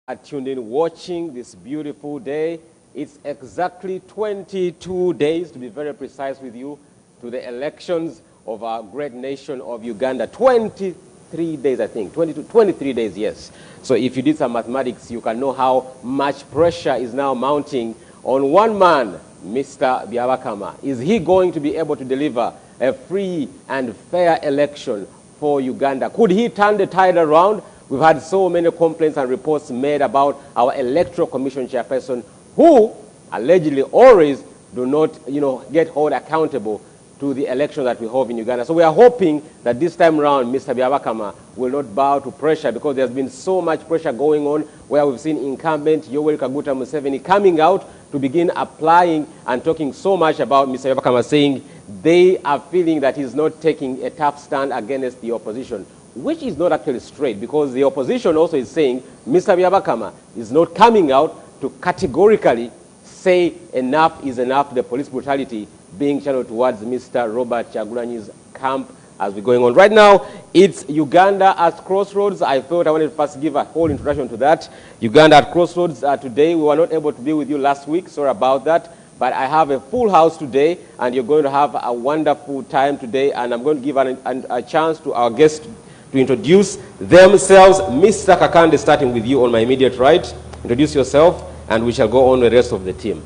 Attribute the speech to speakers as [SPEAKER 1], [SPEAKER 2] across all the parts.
[SPEAKER 1] are tuned in watching this beautiful day. It's exactly 22 days, to be very precise with you, to the elections of our great nation of Uganda. 23 days, I think. 23 days, yes. So if you did some mathematics, you can know how much pressure is now mounting on one man, Mr. Byabakama. Is he going to be able to deliver a free and fair election for Uganda? Could he turn the tide around? We've had so many complaints and reports made about our Electoral Commission chairperson who allegedly always do not, get held accountable to the election that we hold in Uganda. So we are hoping that this time around, Mr. Byabakama will not bow to pressure, because there's been so much pressure going on, where we've seen incumbent Yoweri Kaguta Museveni coming out to begin applying and talking so much about Mr. Byabakama, saying they are feeling that he's not taking a tough stand against the opposition, which is not actually straight, because the opposition also is saying Mr. Byabakama is not coming out to categorically say enough is enough to the police brutality being channeled towards Mr. Robert Kyagulanyi's camp as we're going on. Right now, it's Uganda at Crossroads. I thought I wanted to first give a whole introduction to that. Uganda at Crossroads today. We were not able to be with you last week, sorry about that. But I have a full house today, and you're going to have a wonderful time today. And I'm going to give a chance to our guests to introduce themselves. Mr. Kakande, starting with you on my immediate right. Introduce yourself, and we shall go on with the rest of the team.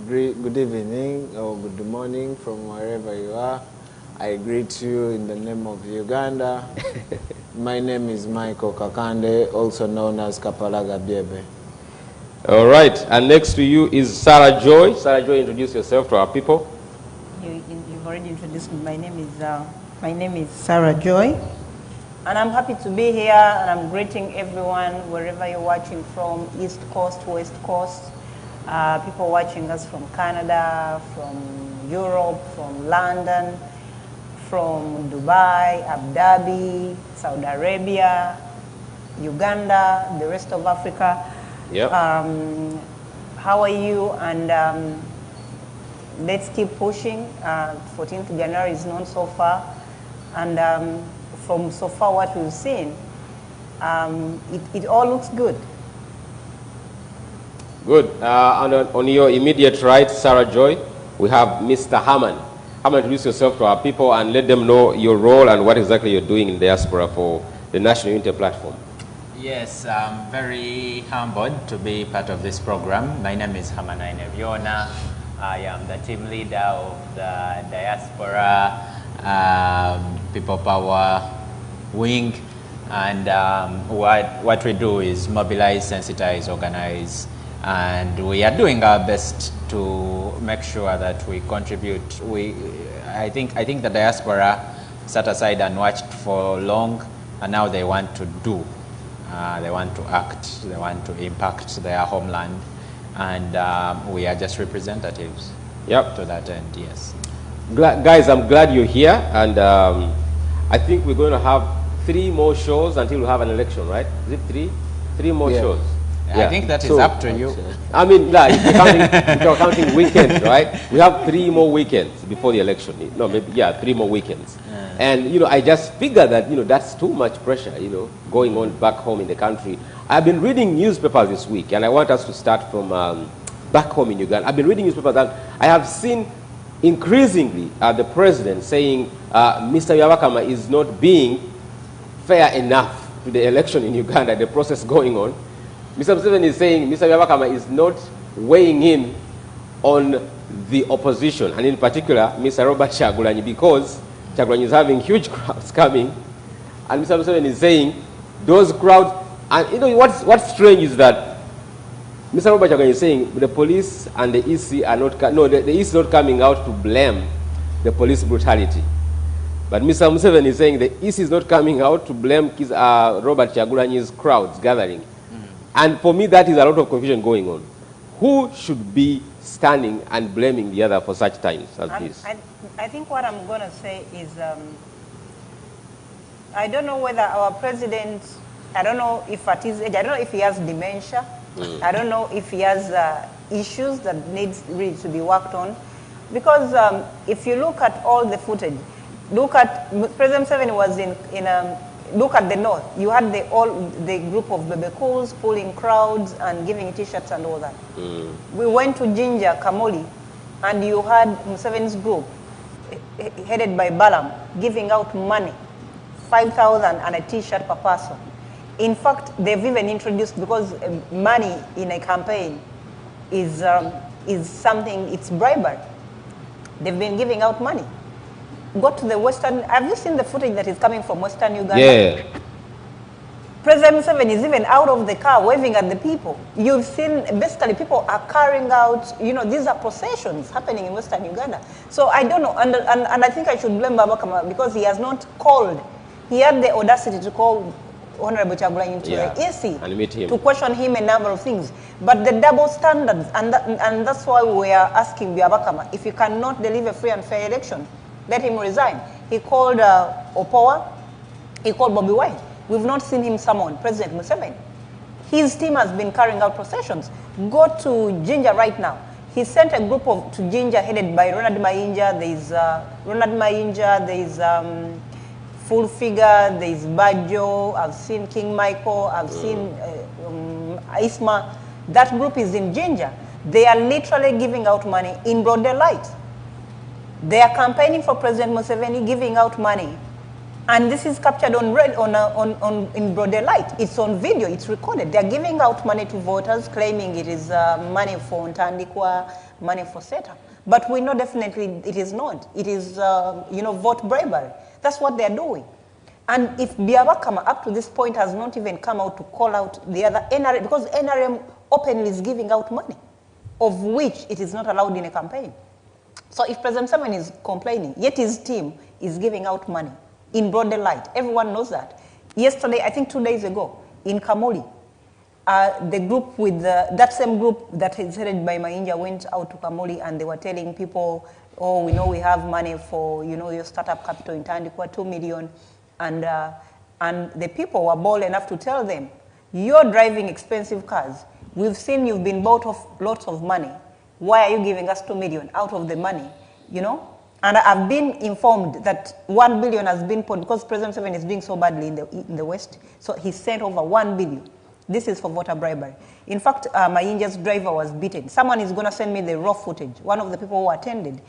[SPEAKER 2] Good evening or good morning from wherever you are. I greet you in the name of Uganda. My name is Michael Kakande, also known as Kapalaga Biebe.
[SPEAKER 1] All right, and next to you is Sarah Joy. Sarah Joy, introduce yourself to our people.
[SPEAKER 3] You've already introduced me. My name is Sarah Joy, and I'm happy to be here, and I'm greeting everyone wherever you're watching from, East Coast, West Coast, people watching us from Canada, from Europe, from London, from Dubai, Abu Dhabi, Saudi Arabia, Uganda, the rest of Africa.
[SPEAKER 1] Yep.
[SPEAKER 3] How are you? And let's keep pushing. 14th January is known so far. And from so far what we've seen, it all looks good.
[SPEAKER 1] Good. And on your immediate right, Sarah Joy, we have Mr. Haman. Haman, introduce yourself to our people and let them know your role and what exactly you're doing in diaspora for the National Unity Platform.
[SPEAKER 4] Yes, I'm very humbled to be part of this program. My name is Haman Aineviona. I am the team leader of the diaspora People Power wing, and what we do is mobilize, sensitize, organize, and we are doing our best to make sure that we contribute. I think the diaspora sat aside and watched for long, and now they want to do. They want to act. They want to impact their homeland, and we are just representatives.
[SPEAKER 1] Yep.
[SPEAKER 4] To that end, yes.
[SPEAKER 1] Guys, I'm glad you're here, and I think we're going to have 3 more shows until we have an election, right? Is it 3? 3 more shows.
[SPEAKER 4] Yeah. I think that is up to you.
[SPEAKER 1] I mean, if you're counting weekends, right? We have 3 more weekends before the election. No, maybe, 3 more weekends. And, I just figure that, that's too much pressure, going on back home in the country. I've been reading newspapers this week, and I want us to start from back home in Uganda. I've been reading newspapers, and I have seen increasingly the president saying Mr. Byabakama is not being fair enough to the election in Uganda, the process going on. Mr. Museveni is saying Mr. Byabakama is not weighing in on the opposition, and in particular, Mr. Robert Kyagulanyi, because Kyagulanyi is having huge crowds coming, and Mr. Museveni is saying those crowds, and what's strange is that Mr. Robert Kyagulanyi is saying the police and the EC are not, the EC is not coming out to blame the police brutality. But Mr. Museveni is saying the EC is not coming out to blame Robert Kyagulanyi's crowds gathering. And for me, that is a lot of confusion going on. Who should be standing and blaming the other for such times as this?
[SPEAKER 3] I think what I'm going to say is, I don't know whether our president, I don't know if at his age, I don't know if he has dementia. I don't know if he has issues that needs really to be worked on. Because if you look at all the footage, look at President Museveni was in look at the north. You had the group of baby cools pulling crowds and giving T-shirts and all that. We went to Jinja, Kamoli, and you had Museveni's group, headed by Balam, giving out money, 5,000 and a T-shirt per person. In fact, they've even introduced, because money in a campaign is something, it's bribery. They've been giving out money. Go to the western, have you seen the footage that is coming from western Uganda?
[SPEAKER 1] Yeah.
[SPEAKER 3] President Museveni is even out of the car waving at the people. You've seen, basically people are carrying out, these are processions happening in western Uganda. So I don't know, and I think I should blame Babakama because he has not called. He had the audacity to call Honorable Chagulanyi to the EC
[SPEAKER 1] and meet him,
[SPEAKER 3] to question him a number of things. But the double standards, and that's why we are asking Biabakama, if he cannot deliver free and fair election, let him resign. He called Opowa, he called Bobiwine. We've not seen him summon President Museveni. His team has been carrying out processions. Go to Jinja right now. He sent a group to Jinja headed by Ronald Mayinja. There is Full Figure, there is Bajo, I've seen King Michael, I've seen Isma. That group is in Jinja. They are literally giving out money in broad daylight. They are campaigning for President Museveni, giving out money. And this is captured in broad daylight. It's on video, it's recorded. They're giving out money to voters, claiming it is money for Ntandikwa, money for setup. But we know definitely it is not. It is, vote bribery. That's what they're doing. And if Biabakama up to this point has not even come out to call out the other NRM, because NRM openly is giving out money, of which it is not allowed in a campaign. So if President Museveni is complaining, yet his team is giving out money in broad daylight, everyone knows that. Yesterday, I think 2 days ago, in Kamoli, the group with that same group that is headed by Mayinja went out to Kamoli and they were telling people, oh, we know we have money for, your startup capital in Tandikwa, 2 million. And the people were bold enough to tell them, you're driving expensive cars. We've seen you've been bought off lots of money. Why are you giving us 2 million out of the money, And I've been informed that 1 billion has been put, because President Museveni is doing so badly in the West, so he sent over 1 billion. This is for voter bribery. In fact, Mayinja's driver was beaten. Someone is going to send me the raw footage. One of the people who attended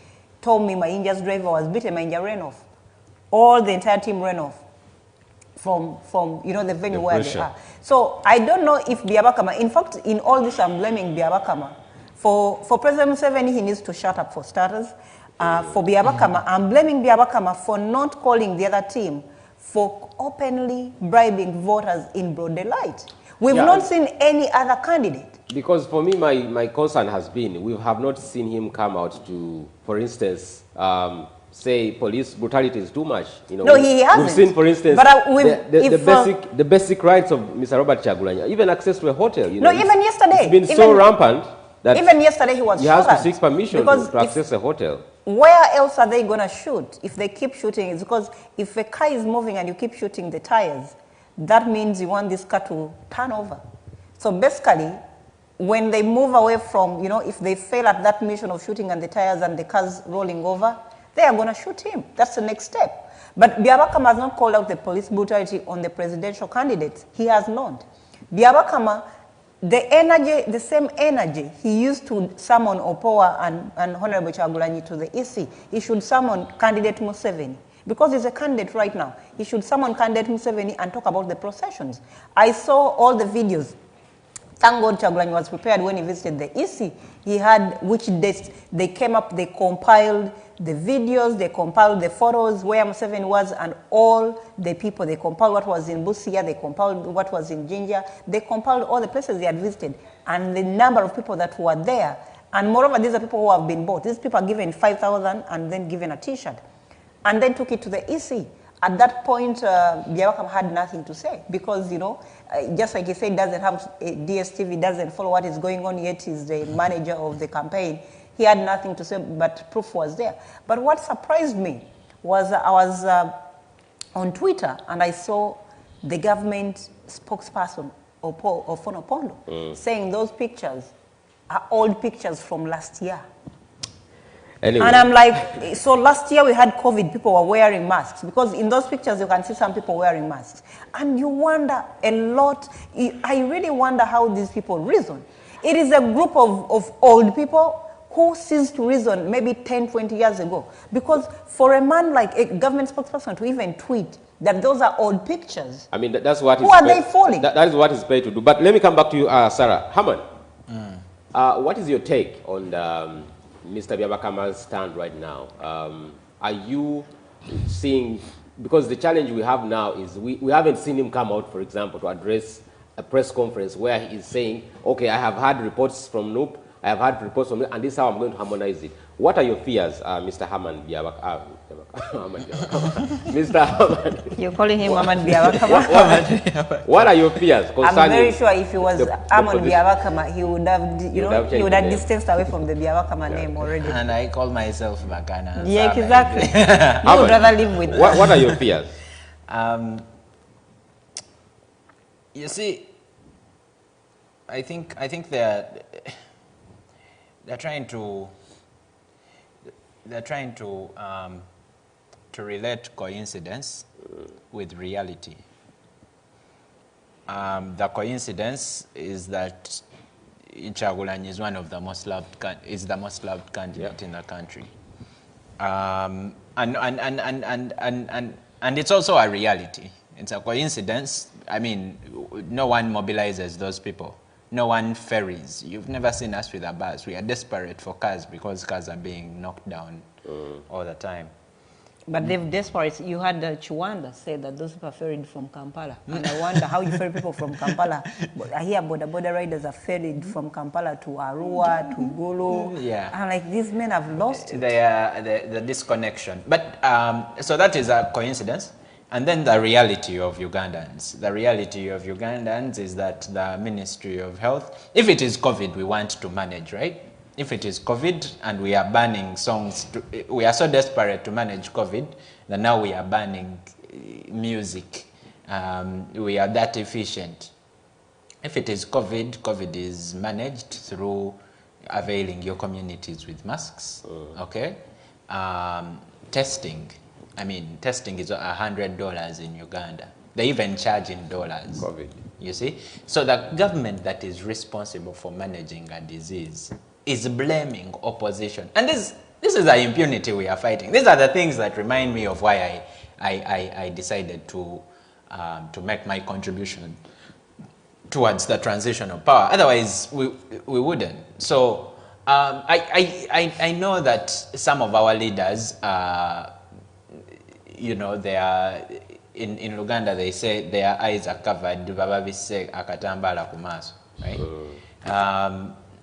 [SPEAKER 3] told me Mayinja's driver was beaten. Mayinja ran off. All the entire team ran off from the venue where they are. So I don't know if Biabakama, in fact, in all this I'm blaming Biabakama. For President Museveni, he needs to shut up for starters. For Biabakama, I'm blaming Biabakama for not calling the other team for openly bribing voters in broad daylight. We've not seen any other candidate. Because
[SPEAKER 1] for me, my concern has been, we have not seen him come out to, for instance, say police brutality is too much.
[SPEAKER 3] No, he hasn't.
[SPEAKER 1] We've seen, for instance, the basic rights of Mr. Robert Chagulanyi, even access to a hotel.
[SPEAKER 3] No, even yesterday.
[SPEAKER 1] It's been so rampant that
[SPEAKER 3] even yesterday he was shot.
[SPEAKER 1] He has to seek permission to access a hotel.
[SPEAKER 3] Where else are they going to shoot if they keep shooting? It's because if a car is moving and you keep shooting the tires, that means you want this car to turn over. So basically, when they move away from, if they fail at that mission of shooting and the tires and the car's rolling over, they are going to shoot him. That's the next step. But Biabakama has not called out the police brutality on the presidential candidates. He has not. Biabakama, the same energy he used to summon Opowa and Honorable Chagulanyi to the EC, he should summon candidate Museveni. Because he's a candidate right now, he should summon candidate Museveni and talk about the processions. I saw all the videos. Thank God Chagulanyi was prepared when he visited the EC. He had which dates they came up, they compiled the videos, they compiled the photos where Museveni was and all the people. They compiled what was in Busia, they compiled what was in Jinja, they compiled all the places they had visited and the number of people that were there. And moreover, these are people who have been bought. These people are given 5,000 and then given a T-shirt. And then took it to the EC. At that point, Biabakama had nothing to say because, just like he said, doesn't have a DSTV, doesn't follow what is going on, yet he's the manager of the campaign. He had nothing to say, but proof was there. But what surprised me was I was on Twitter and I saw the government spokesperson, Ofono Pondo, saying those pictures are old pictures from last year. Anyway. And I'm like, so last year we had COVID, people were wearing masks because in those pictures you can see some people wearing masks. And you wonder a lot. I really wonder how these people reason. It is a group of old people who ceased to reason maybe 10, 20 years ago. Because for a man like a government spokesperson to even tweet that those are old pictures,
[SPEAKER 1] I mean, that's what
[SPEAKER 3] who are they fooling?
[SPEAKER 1] That is what is paid to do. But let me come back to you, Sarah. Haman, what is your take on Mr. Byabakama's stand right now? Are you seeing, because the challenge we have now is we haven't seen him come out, for example, to address a press conference where he is saying, okay, I have had reports from NUP, I have had reports from, and this is how I'm going to harmonize it. What are your fears, Mr. Haman Byabakama? Mr. Haman.
[SPEAKER 3] You're calling him Haman Byabakama?
[SPEAKER 1] What are your fears concerning?
[SPEAKER 3] I'm very sure if he was Haman Byabakama, he would have, he would have distanced away from the Byabakama name already.
[SPEAKER 4] And I call myself Bakana.
[SPEAKER 3] Yeah, exactly. You would rather live with that.
[SPEAKER 1] What are your fears?
[SPEAKER 4] You see, I think they're trying to relate coincidence with reality. The coincidence is that Kyagulanyi is one of the most loved candidate in the country, and it's also a reality. It's a coincidence. I mean, no one mobilizes those people. No one ferries. You've never seen us with a bus. We are desperate for cars because cars are being knocked down all the time.
[SPEAKER 3] But they're desperate. You had Chiwanda say that those people are ferried from Kampala. And I wonder how you ferry people from Kampala. I hear border riders are ferried from Kampala to Arua, to Gulu.
[SPEAKER 4] Yeah.
[SPEAKER 3] And like, these men have lost it.
[SPEAKER 4] The disconnection. But, so that is a coincidence. And then the reality of Ugandans. The reality of Ugandans is that the Ministry of Health, if it is COVID, we want to manage, right? If it is COVID and we are banning songs, we are so desperate to manage COVID that now we are banning music. We are that efficient. If it is COVID, COVID is managed through availing your communities with masks, okay? Testing. I mean, testing is $100 in Uganda. They even charge in dollars.
[SPEAKER 1] COVID.
[SPEAKER 4] You see? So the government that is responsible for managing a disease is blaming opposition. And this is the impunity we are fighting. These are the things that remind me of why I decided to make my contribution towards the transition of power. Otherwise, we wouldn't. So I know that some of our leaders you know, they are in Uganda. They say their eyes are covered. Right?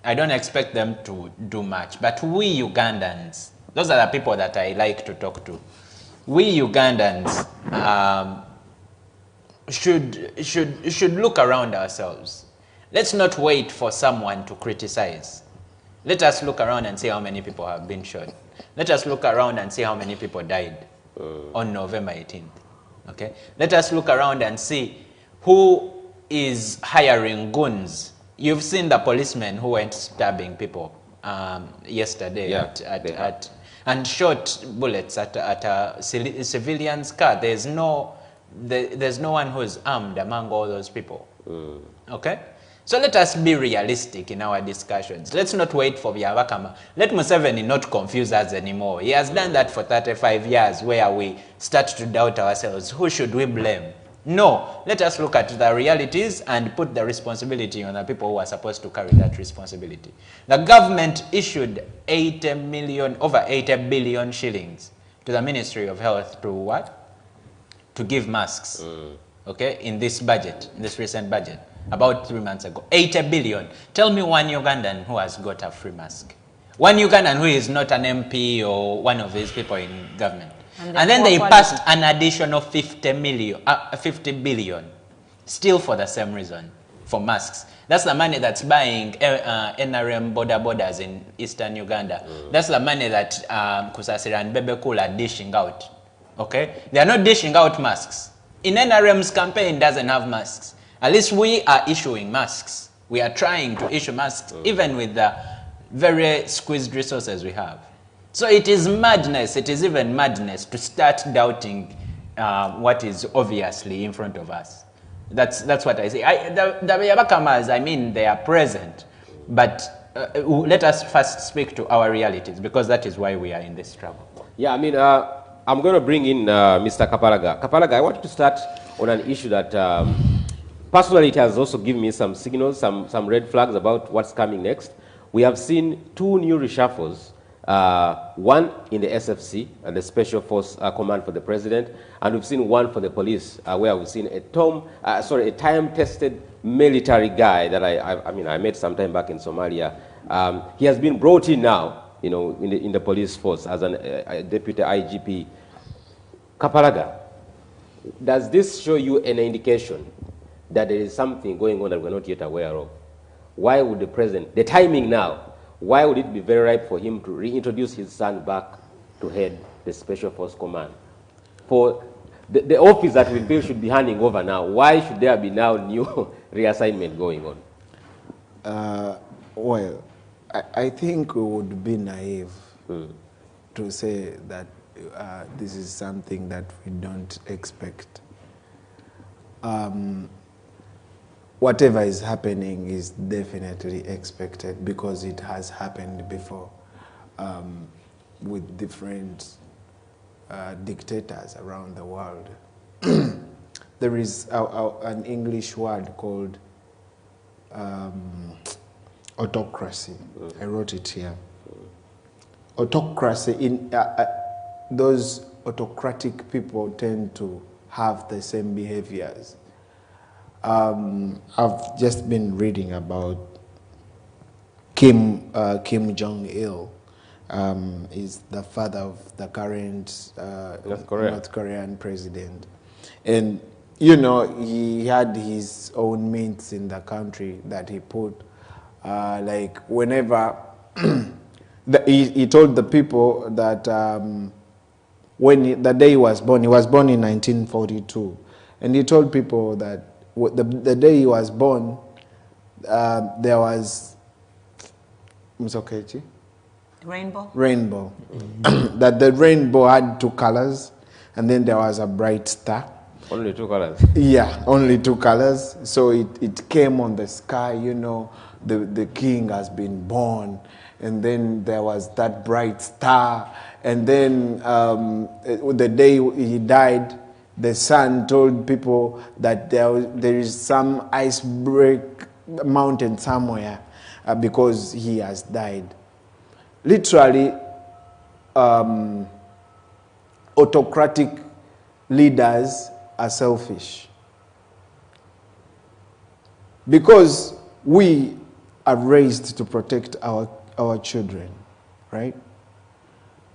[SPEAKER 4] I don't expect them to do much, but we Ugandans, those are the people that I like to talk to. We Ugandans should look around ourselves. Let's not wait for someone to criticize. Let us look around and see how many people have been shot. Let us look around and see how many people died on November 18th. Okay? Let us look around and see who is hiring goons. You've seen the policemen who went stabbing people yesterday and shot bullets at a civilian's car. There's no one who's armed among all those people. Okay? So let us be realistic in our discussions. Let's not wait for Byabakama. Let Museveni not confuse us anymore. He has done that for 35 years where we start to doubt ourselves. Who should we blame? No. Let us look at the realities and put the responsibility on the people who are supposed to carry that responsibility. The government issued over 80 billion shillings to the Ministry of Health to what? To give masks. Okay? In this budget, in this recent budget. About 3 months ago, 80 billion. Tell me one Ugandan who has got a free mask. One Ugandan who is not an MP or one of these people in government. And then they passed an additional 50 billion, still for the same reason, for masks. That's the money that's buying NRM borders in eastern Uganda. That's the money that Kusasira and Bebekul are dishing out. Okay? They are not dishing out masks. In NRM's campaign doesn't have masks. At least we are issuing masks. We are trying to issue masks, even with the very squeezed resources we have. So it is madness. It is even madness to start doubting what is obviously in front of us. That's what I say. The Yabakamas, I mean, they are present, but let us first speak to our realities, because that is why we are in this struggle.
[SPEAKER 1] Yeah, I mean, I'm going to bring in Mr. Kapalaga. Kapalaga, I want to start on an issue that personally it has also given me some signals, some red flags about what's coming next. We have seen 2 new reshuffles, one in the SFC, and the Special Force Command for the President, and we've seen one for the police, where we've seen a time-tested military guy that I met some time back in Somalia. He has been brought in now, you know, in the police force as a deputy IGP. Kapalaga, does this show you an indication that there is something going on that we're not yet aware of? Why would the president, the timing now, why would it be very ripe for him to reintroduce his son back to head the Special Force Command? For the office that we feel should be handing over now, why should there be now new reassignment going on?
[SPEAKER 2] Well, I think we would be naive to say that this is something that we don't expect. Whatever is happening is definitely expected, because it has happened before with different dictators around the world. There is an English word called autocracy. I wrote it here. Autocracy, in those autocratic people tend to have the same behaviors. I've just been reading about Kim Jong-il. Is the father of the current North Korean president. And, you know, he had his own mints in the country that he put, like whenever, he told the people that when the day he was born in 1942, and he told people that the day he was born, there was,
[SPEAKER 3] Rainbow?
[SPEAKER 2] Rainbow. That the rainbow had 2 colors, and then there was a bright star.
[SPEAKER 1] Only 2 colors?
[SPEAKER 2] Yeah, only 2 colors. So it came on the sky, you know, the king has been born, and then there was that bright star, and then the day he died, the sun told people that there is some iceberg mountain somewhere because he has died. Literally, autocratic leaders are selfish, because we are raised to protect our children, right?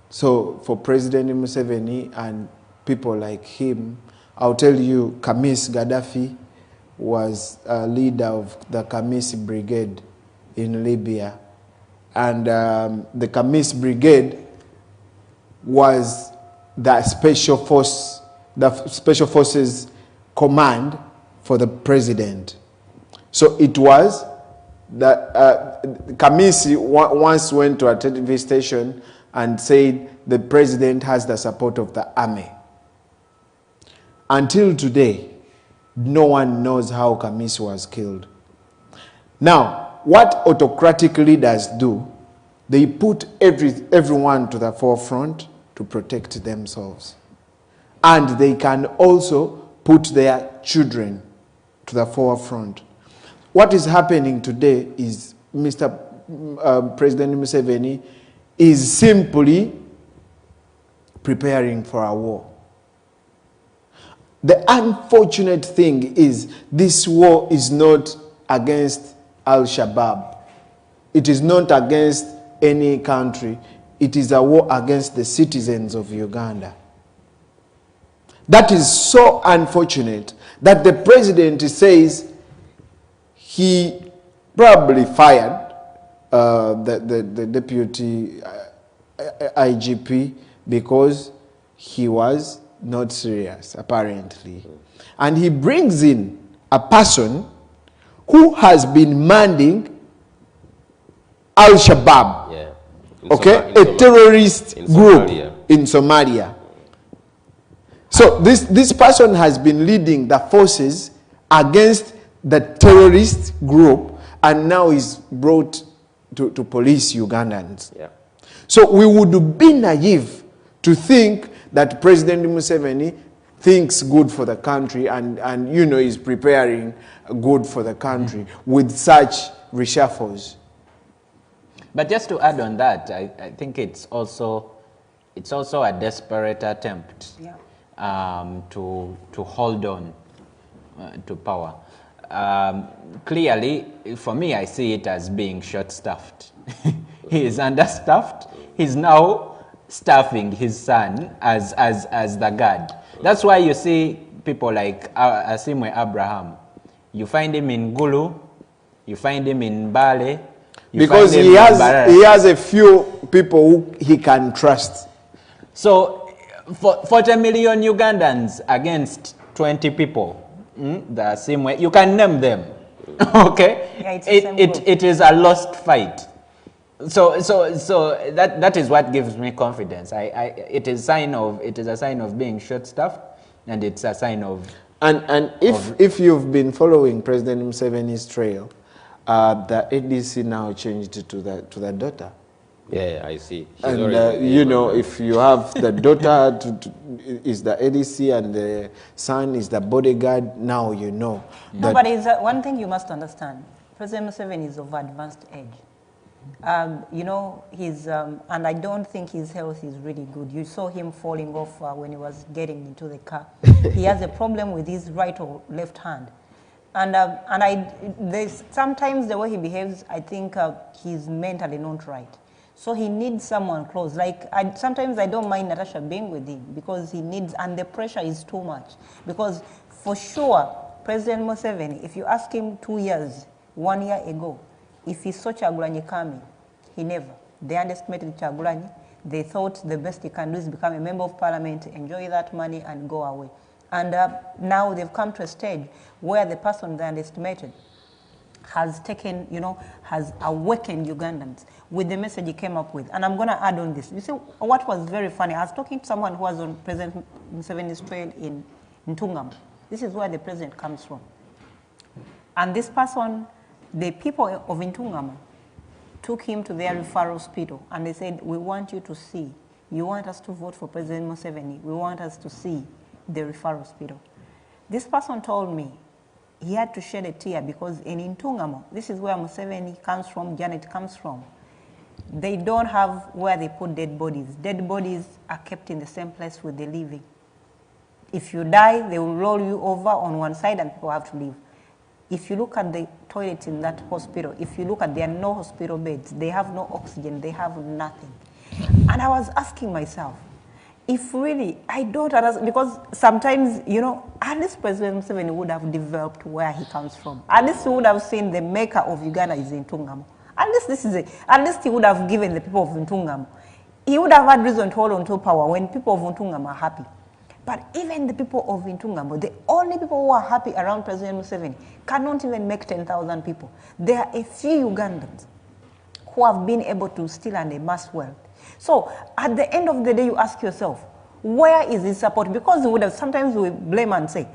[SPEAKER 2] So for President Museveni and people like him, I'll tell you, Kamis Gaddafi was a leader of the Kamis Brigade in Libya. And the Kamis Brigade was the Special Forces command for the president. So it was that Kamisi once went to a TV station and said the president has the support of the army. Until today, no one knows how Kamisi was killed. Now, what autocratic leaders do, they put everyone to the forefront to protect themselves. And they can also put their children to the forefront. What is happening today is Mr. President Museveni is simply preparing for a war. The unfortunate thing is this war is not against Al-Shabaab. It is not against any country. It is a war against the citizens of Uganda. That is so unfortunate that the president says he probably fired the deputy IGP because he was not serious, apparently. And he brings in a person who has been manding Al-Shabaab, a terrorist group in Somalia. So this person has been leading the forces against the terrorist group and now is brought to police Ugandans.
[SPEAKER 1] Yeah.
[SPEAKER 2] So we would be naive to think that President Museveni thinks good for the country and you know, is preparing good for the country with such reshuffles.
[SPEAKER 4] But just to add on that, I think it's also a desperate attempt to hold on to power. Clearly, for me, I see it as being short-staffed. He is understaffed. He's now staffing his son as the guard. That's why you see people like Asimwe Abraham. You find him in Gulu, you find him in Bale.
[SPEAKER 2] Because he has a few people who he can trust.
[SPEAKER 4] So, 40 million Ugandans against 20 people, the same way, you can name them, okay?
[SPEAKER 3] Yeah,
[SPEAKER 4] it is a lost fight. So that is what gives me confidence. It is a sign of being short-staffed, and it's a sign of.
[SPEAKER 2] And if you've been following President Museveni's trail, the ADC now changed to the daughter.
[SPEAKER 1] Yeah, I see.
[SPEAKER 2] And you know, if you have the daughter is the ADC and the son is the bodyguard, now you know.
[SPEAKER 3] No, but it's one thing you must understand. President Museveni is of advanced age. You know, and I don't think his health is really good. You saw him falling off when he was getting into the car. He has a problem with his right or left hand. And sometimes the way he behaves, I think he's mentally not right. So he needs someone close. Like, sometimes I don't mind Natasha being with him because he needs, and the pressure is too much. Because for sure, President Museveni, if you ask him 2 years, 1 year ago, if he saw Kyagulanyi coming, he never. They underestimated Kyagulanyi. They thought the best he can do is become a member of parliament, enjoy that money, and go away. And now they've come to a stage where the person they underestimated has taken, you know, has awakened Ugandans with the message he came up with. And I'm going to add on this. You see, what was very funny, I was talking to someone who was on President Museveni's trail in Ntungamo. This is where the president comes from. And this person, the people of Ntungamo, took him to their referral hospital and they said, we want you to see, you want us to vote for President Museveni, we want us to see the referral hospital. This person told me he had to shed a tear because in Ntungamo, this is where Museveni comes from, Janet comes from, they don't have where they put dead bodies. Dead bodies are kept in the same place where they're living. If you die, they will roll you over on one side and people have to leave. If you look at the toilets in that hospital, if you look at, there are no hospital beds, they have no oxygen, they have nothing. And I was asking myself, if really, I don't understand, because sometimes, you know, at least President Museveni would have developed where he comes from. At least he would have seen the maker of Uganda is in Ntungamo. At least he would have given the people of Ntungamo. He would have had reason to hold on to power when people of Ntungamo are happy. But even the people of Ntungamo, the only people who are happy around President Museveni cannot even make 10,000 people. There are a few Ugandans who have been able to steal and amass wealth. So at the end of the day, you ask yourself, where is his support? Because we would have, sometimes we blame and say,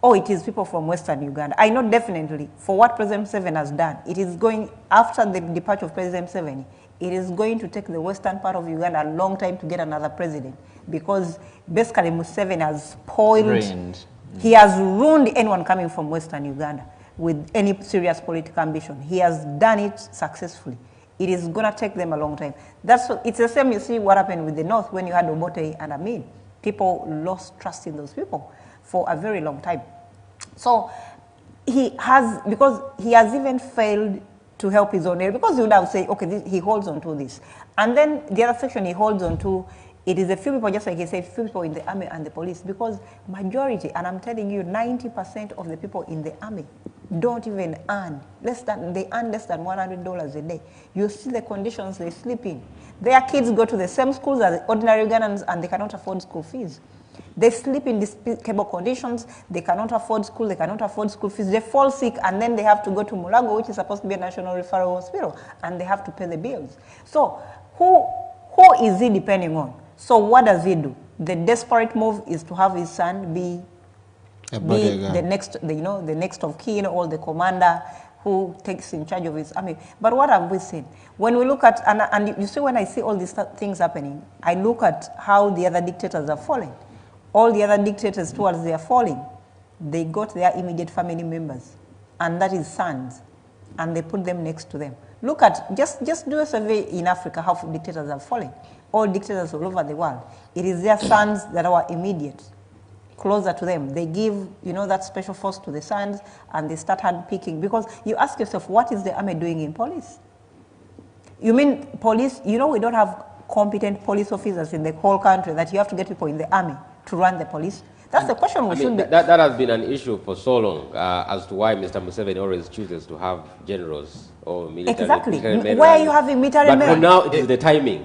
[SPEAKER 3] oh, it is people from Western Uganda. I know definitely for what President Museveni has done, it is going, after the departure of President Museveni, it is going to take the western part of Uganda a long time to get another president. Because basically Museveni has spoiled, he has ruined anyone coming from Western Uganda with any serious political ambition. He has done it successfully. It is going to take them a long time. It's the same, you see what happened with the North when you had Obote and Amin. People lost trust in those people for a very long time. So he has, because he has even failed to help his own area, because he would have said, okay, he holds on to this. And then the other section he holds on to, it is a few people, just like he said, few people in the army and the police, because majority, and I'm telling you, 90% of the people in the army don't even earn they earn less than $100 a day. You see the conditions they sleep in. Their kids go to the same schools as ordinary Ugandans and they cannot afford school fees. They sleep in despicable conditions, they cannot afford school, they cannot afford school fees, they fall sick and then they have to go to Mulago, which is supposed to be a national referral hospital, and they have to pay the bills. So who is he depending on? So what does he do? The desperate move is to have his son be the next of kin or the commander who takes in charge of his army. But what have we seen? When we look at, and you see when I see all these things happening, I look at how the other dictators are falling. All the other dictators towards their falling, they got their immediate family members, and that is sons, and they put them next to them. Look at, just do a survey in Africa how dictators are falling. All dictators all over the world. It is their sons that are immediate, closer to them. They give, that special force to the sons, and they start handpicking. Because you ask yourself, what is the army doing in police? You mean police, we don't have competent police officers in the whole country that you have to get people in the army to run the police? That's the question we should be.
[SPEAKER 1] That has been an issue for so long as to why Mr. Museveni always chooses to have generals or military.
[SPEAKER 3] Exactly.
[SPEAKER 1] Military
[SPEAKER 3] why are you having military men?
[SPEAKER 1] But for now, it is the timing.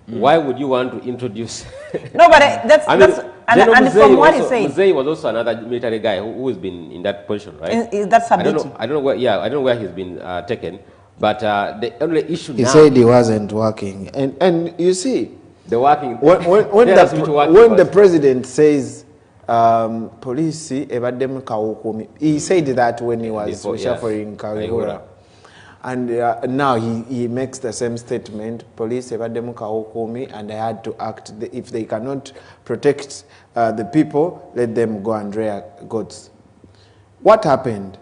[SPEAKER 1] Why would you want to introduce?
[SPEAKER 3] No, but and from what he said,
[SPEAKER 1] Museveni was also another military guy who has been in that position, right?
[SPEAKER 3] That's
[SPEAKER 1] I don't know where. Yeah, I don't know where he's been taken. But the only issue
[SPEAKER 2] he
[SPEAKER 1] now,
[SPEAKER 2] said he wasn't working, and you see,
[SPEAKER 1] the working.
[SPEAKER 2] When the president says police evadem kawukumi, he said that when he was reshuffling Kawihura. And now he makes the same statement, police evadem kawukumi, and they had to act. If they cannot protect the people, let them go and rear goats. What happened?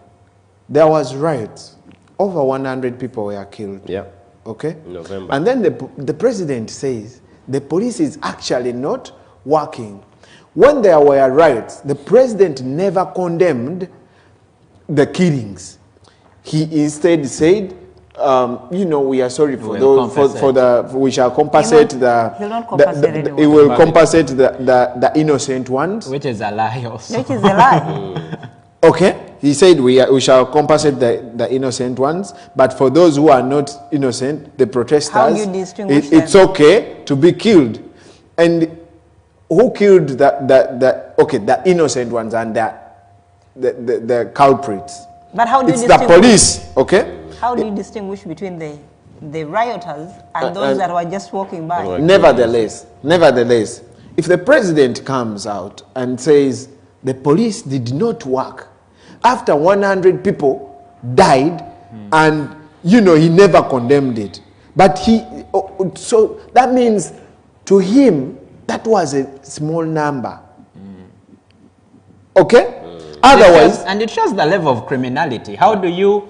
[SPEAKER 2] There was riots. Over 100 people were killed.
[SPEAKER 1] Yeah.
[SPEAKER 2] Okay?
[SPEAKER 1] November.
[SPEAKER 2] And then the president says the police is actually not working. When there were riots, the president never condemned the killings. He instead said, we are sorry for those, we shall compensate he will compensate the innocent ones.
[SPEAKER 4] Which is a lie also.
[SPEAKER 3] Which is a lie.
[SPEAKER 2] Okay? He said we shall compensate the innocent ones, but for those who are not innocent, the protesters,
[SPEAKER 3] how do you distinguish
[SPEAKER 2] it's okay to be killed. And who killed the innocent ones and the culprits?
[SPEAKER 3] But how do you
[SPEAKER 2] distinguish? The police, okay?
[SPEAKER 3] How do you distinguish between the rioters and those that were just walking by?
[SPEAKER 2] Nevertheless, if the president comes out and says the police did not work after 100 people died, and he never condemned it, but so that means to him that was a small number. Okay? Otherwise,
[SPEAKER 4] and it shows the level of criminality. How do you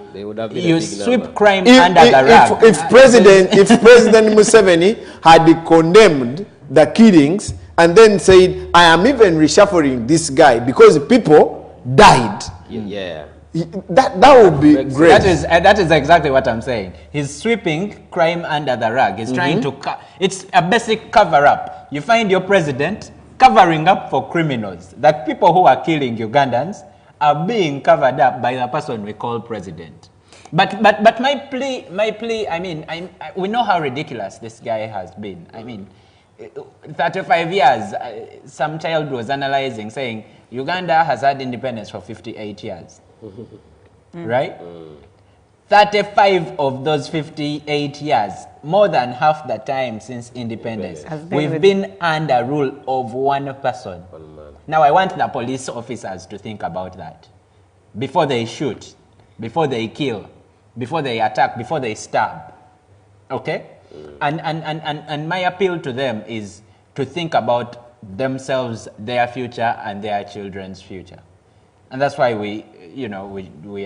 [SPEAKER 4] sweep
[SPEAKER 2] number.
[SPEAKER 4] Crime under the rug?
[SPEAKER 2] If President Museveni had condemned the killings and then said, I am even reshuffling this guy because people died.
[SPEAKER 1] Yeah.
[SPEAKER 2] That would be great.
[SPEAKER 4] That is exactly what I'm saying. He's sweeping crime under the rug. He's trying to it's a basic cover-up. You find your president covering up for criminals. That people who are killing Ugandans are being covered up by the person we call president. But my plea, I mean, we know how ridiculous this guy has been. I mean, 35 years, some child was analyzing, saying, Uganda has had independence for 58 years. Right? 35 of those 58 years, more than half the time since independence, we've been under rule of one person. Now I want the police officers to think about that. Before they shoot, before they kill, before they attack, before they stab. Okay? And my appeal to them is to think about themselves, their future, and their children's future. And that's why we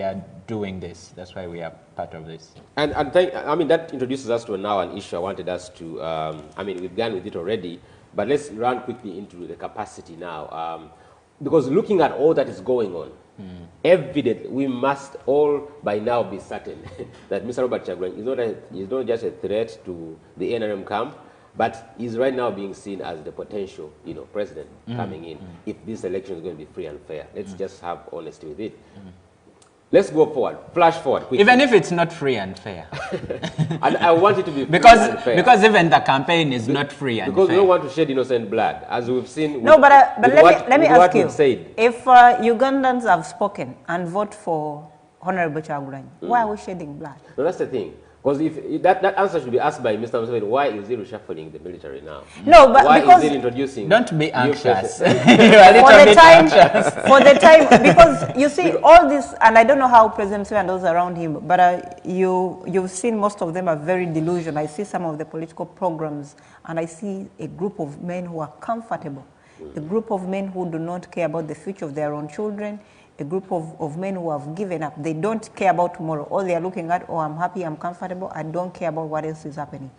[SPEAKER 4] are doing this. That's why we are part of this.
[SPEAKER 1] And that introduces us to now an issue I wanted us to, we've gone with it already, but let's run quickly into the capacity now. Because looking at all that is going on, evident, we must all by now be certain that Mr. Robert Kyagulanyi is not just a threat to the NRM camp, but is right now being seen as the potential, president coming in if this election is going to be free and fair. Let's just have honesty with it. Let's go forward, flash forward quickly.
[SPEAKER 4] Even if it's not free and fair.
[SPEAKER 1] And I want it to be free and fair.
[SPEAKER 4] Because even the campaign is not free and fair.
[SPEAKER 1] Because we don't want to shed innocent blood, as we've seen.
[SPEAKER 3] No, but let me ask you, if Ugandans have spoken and vote for Honorable Kyagulanyi, why are we shedding blood?
[SPEAKER 1] No, that's the thing. Because if that answer should be asked by Mr. Museveni, why is he reshuffling the military now?
[SPEAKER 3] No, but
[SPEAKER 1] why
[SPEAKER 3] because
[SPEAKER 1] is he introducing?
[SPEAKER 4] Don't be anxious.
[SPEAKER 3] for the time, because you see all this, and I don't know how President Museveni and those around him, but you've seen most of them are very delusional. I see some of the political programs, and I see a group of men who are comfortable, a group of men who do not care about the future of their own children, a group of men who have given up. They don't care about tomorrow. All they are looking at, oh, I'm happy, I'm comfortable, I don't care about what else is happening.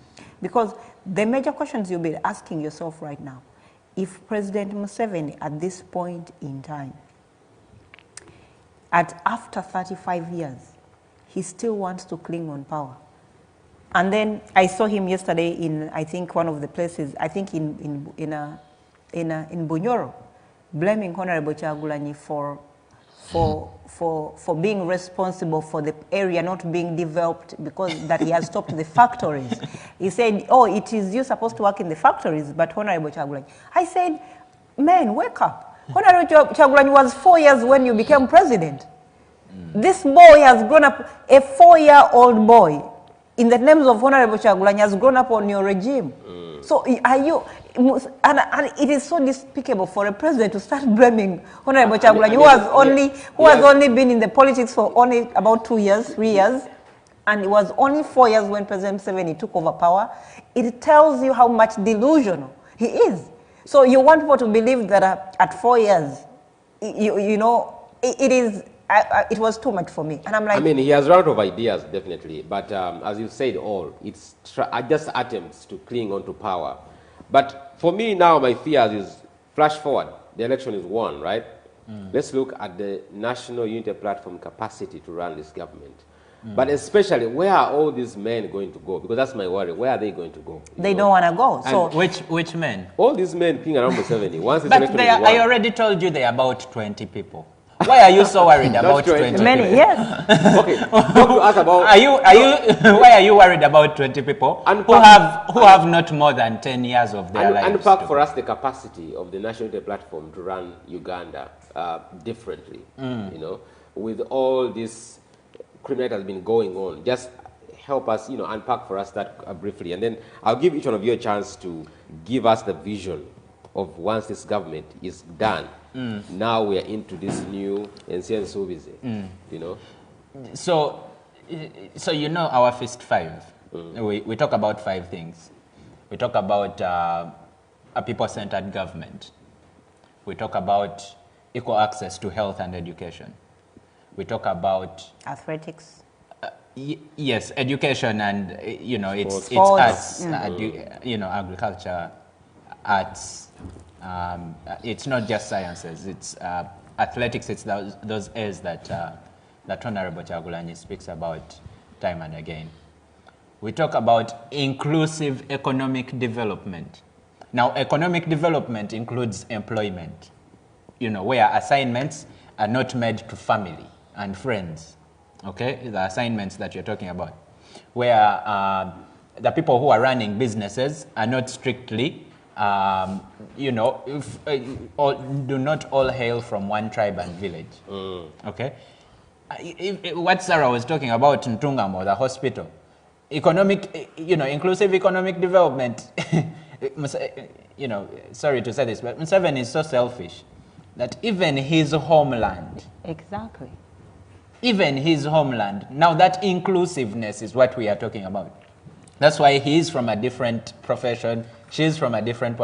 [SPEAKER 3] Because the major questions you'll be asking yourself right now, if President Museveni at this point in time, after 35 years, he still wants to cling on power. And then I saw him yesterday in, I think, one of the places, I think in Bunyoro, blaming Honorable Kyagulanyi for being responsible for the area not being developed because that he has stopped the factories. He said, oh, it is you supposed to work in the factories, but Honorable Kyagulanyi. I said, man, wake up. Honorable Kyagulanyi was 4 years when you became president. This boy has grown up, a 4-year-old boy, in the names of Honorable Kyagulanyi, has grown up on your regime. So are you, and it is so despicable for a president to start blaming Honorable Kyagulanyi, who has only been in the politics for only about 2 years, 3 years, and it was only 4 years when President Museveni took over power. It tells you how much delusional he is. So you want people to believe that at 4 years, you know, it was too much for me. And I'm like,
[SPEAKER 1] I mean, he has run out of ideas, definitely. But as you said, it's just attempts to cling on to power. But for me now, my fears is flash forward. The election is won, right? Let's look at the National Unity Platform capacity to run this government. But especially, where are all these men going to go? Because that's my worry. Where are they going to go?
[SPEAKER 3] They don't want to go. So
[SPEAKER 4] which men?
[SPEAKER 1] All these men picking around Museveni. Once
[SPEAKER 4] but I already told you they're about 20 people. Why are you so worried about 20
[SPEAKER 3] many?
[SPEAKER 4] people?
[SPEAKER 3] Yes.
[SPEAKER 1] Okay. To ask about.
[SPEAKER 4] Why are you worried about 20 people who have not more than 10 years of their lives?
[SPEAKER 1] Unpack for us the capacity of the National Unity Platform to run Uganda differently. You know, with all this criminality has been going on. Just help us, you know, unpack for us that briefly, and then I'll give each one of you a chance to give us the vision of once this government is done. Now we are into this new NCN Subize, you know.
[SPEAKER 4] So you know our Fist 5. We talk about 5 things. We talk about a people-centered government. We talk about equal access to health and education. We talk about
[SPEAKER 3] athletics.
[SPEAKER 4] Yes, education and you know it's
[SPEAKER 3] Sports.
[SPEAKER 4] arts, you know, agriculture, arts. It's not just sciences. It's athletics. It's those A's that Honorable Kyagulanyi speaks about time and again. We talk about inclusive economic development. Now, economic development includes employment. You know, where assignments are not made to family and friends. Okay, the assignments that you're talking about, where the people who are running businesses are not strictly. You know, do not all hail from one tribe and village. Okay, what Sarah was talking about in Tungamo, the hospital, economic, you know, inclusive economic development. You know, sorry to say this, but Museveni is so selfish that even his homeland,
[SPEAKER 3] Exactly.
[SPEAKER 4] even his homeland, now that inclusiveness is what we are talking about. That's why he is from a different profession, she's from a different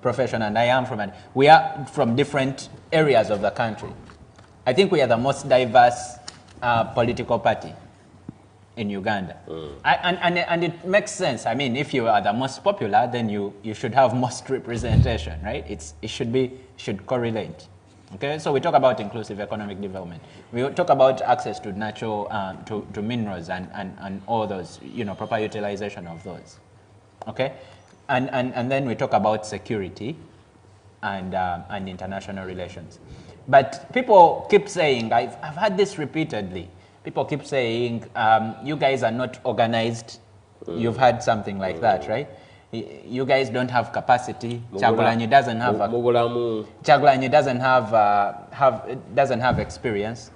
[SPEAKER 4] profession, and I am we are from different areas of the country. I think we are the most diverse political party in Uganda. And it makes sense. I mean, if you are the most popular, then you should have most representation, right? It should correlate. Okay, so we talk about inclusive economic development. We talk about access to natural, to minerals and all those, you know, proper utilization of those. Okay, and then we talk about security and international relations. But people keep saying, I've heard this repeatedly. People keep saying, you guys are not organized. You've heard something like that, right? You guys don't have capacity. Kyagulanyi doesn't have. Kyagulanyi doesn't have experience.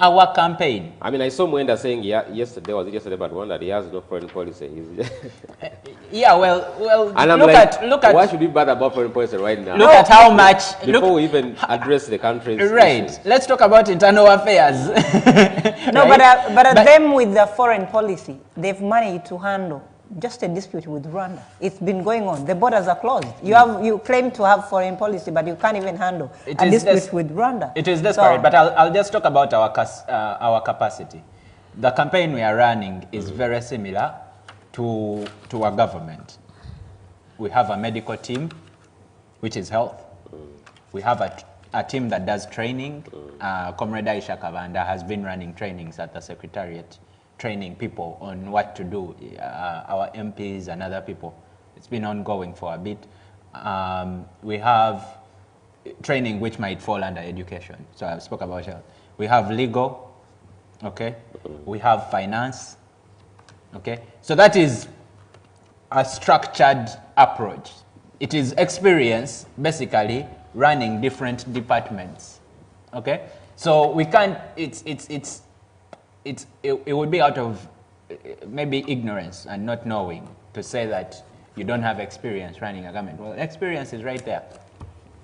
[SPEAKER 4] Our campaign.
[SPEAKER 1] I mean, I saw Mwenda saying yesterday, but one that he has no foreign policy.
[SPEAKER 4] Yeah, well.
[SPEAKER 1] And I'm look at. Why should we bother about foreign policy right now?
[SPEAKER 4] Look at how much
[SPEAKER 1] before we even address the country's
[SPEAKER 4] right.
[SPEAKER 1] issues.
[SPEAKER 4] Let's talk about internal affairs.
[SPEAKER 3] No,
[SPEAKER 4] right?
[SPEAKER 3] but them with the foreign policy, they've managed to handle just a dispute with Rwanda. It's been going on. The borders are closed. You claim to have foreign policy, but you can't even handle a dispute with Rwanda.
[SPEAKER 4] It is desperate, but I'll just talk about our capacity. The campaign we are running is very similar to our government. We have a medical team, which is health. We have a team that does training. Comrade Aisha Kavanda has been running trainings at the Secretariat, training people on what to do, our MPs and other people. It's been ongoing for a bit. We have training which might fall under education. So I spoke about health. We have legal, okay? We have finance, okay? So that is a structured approach. It is experience, basically, running different departments, okay? So we can't, it would be out of maybe ignorance and not knowing to say that you don't have experience running a government. Well, experience is right there.